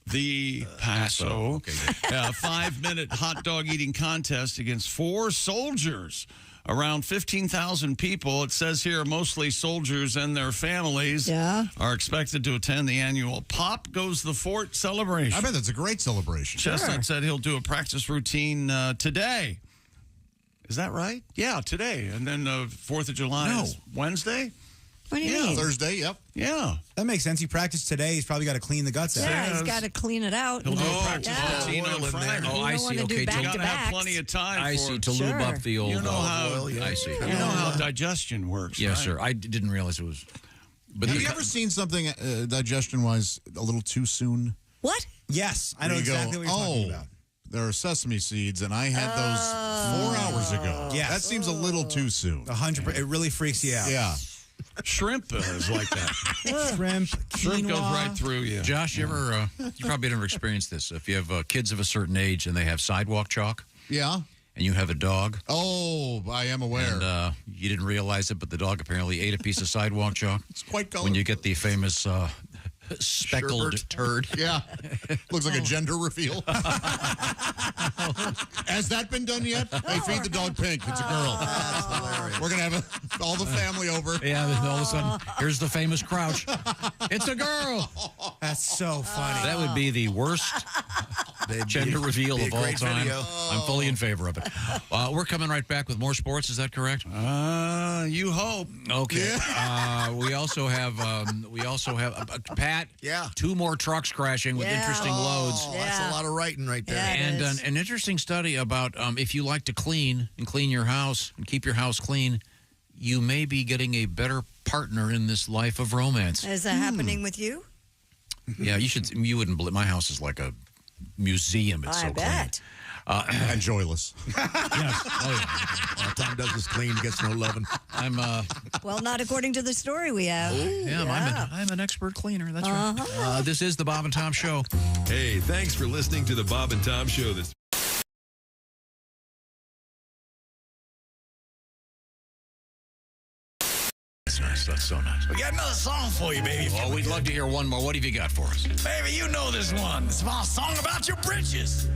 The Paso. Okay, A 5-minute hot dog eating contest against 4 soldiers. Around 15,000 people, it says here, mostly soldiers and their families, are expected to attend the annual Pop Goes the Fort celebration. I bet that's a great celebration. Chestnut said he'll do a practice routine today. Is that right? Yeah, today. And then the 4th of July is Wednesday? What do you mean? Thursday, yep. Yeah. That makes sense. He practiced today. He's probably got to clean the guts out. Yeah, he's got to clean it out. He'll do a practice routine on Friday. Oh, I see. Okay, you got to have plenty of time I for see, to lube up the old you know how, oil. I see. You know how digestion works, Yes, right? sir. I didn't realize it was. But Have you ever seen something digestion-wise a little too soon? What? Yes, I know Where you exactly what you're talking about. There are sesame seeds, and I had those 4 hours ago. Yes. That seems a little too soon. 100%. It really freaks you out. Yeah. Shrimp is like that. Shrimp goes right through you. Josh, you probably never experienced this. If you have kids of a certain age and they have sidewalk chalk. Yeah. And you have a dog. Oh, I am aware. And you didn't realize it, but the dog apparently ate a piece of sidewalk chalk. It's quite colorful. When you get the famous speckled turd. Yeah. Looks like a gender reveal. Has that been done yet? Hey, feed the dog pink. It's a girl. That's hilarious. We're going to have all the family over. Yeah, then all of a sudden, here's the famous crouch. It's a girl. That's so funny. That would be the worst gender reveal of all time. Video. I'm fully in favor of it. We're coming right back with more sports. Is that correct? You hope. Okay. Yeah. We also have Pat. Yeah. 2 more trucks crashing with interesting loads. That's a lot of writing right there. And an interesting study about if you like to clean your house and keep your house clean, you may be getting a better partner in this life of romance. Is that happening with you? Yeah, you wouldn't believe. My house is like a museum. It's so bet. And joyless. Yes. Oh, yeah. All Tom does is clean, gets no loving. I'm Well, not according to the story we have. I'm an expert cleaner. That's right. This is the Bob and Tom Show. Hey, thanks for listening to the Bob and Tom Show this. That's nice. That's so nice. We got another song for you, baby. Well, we'd love to hear one more. What have you got for us? Baby, you know this one. It's a song about your britches.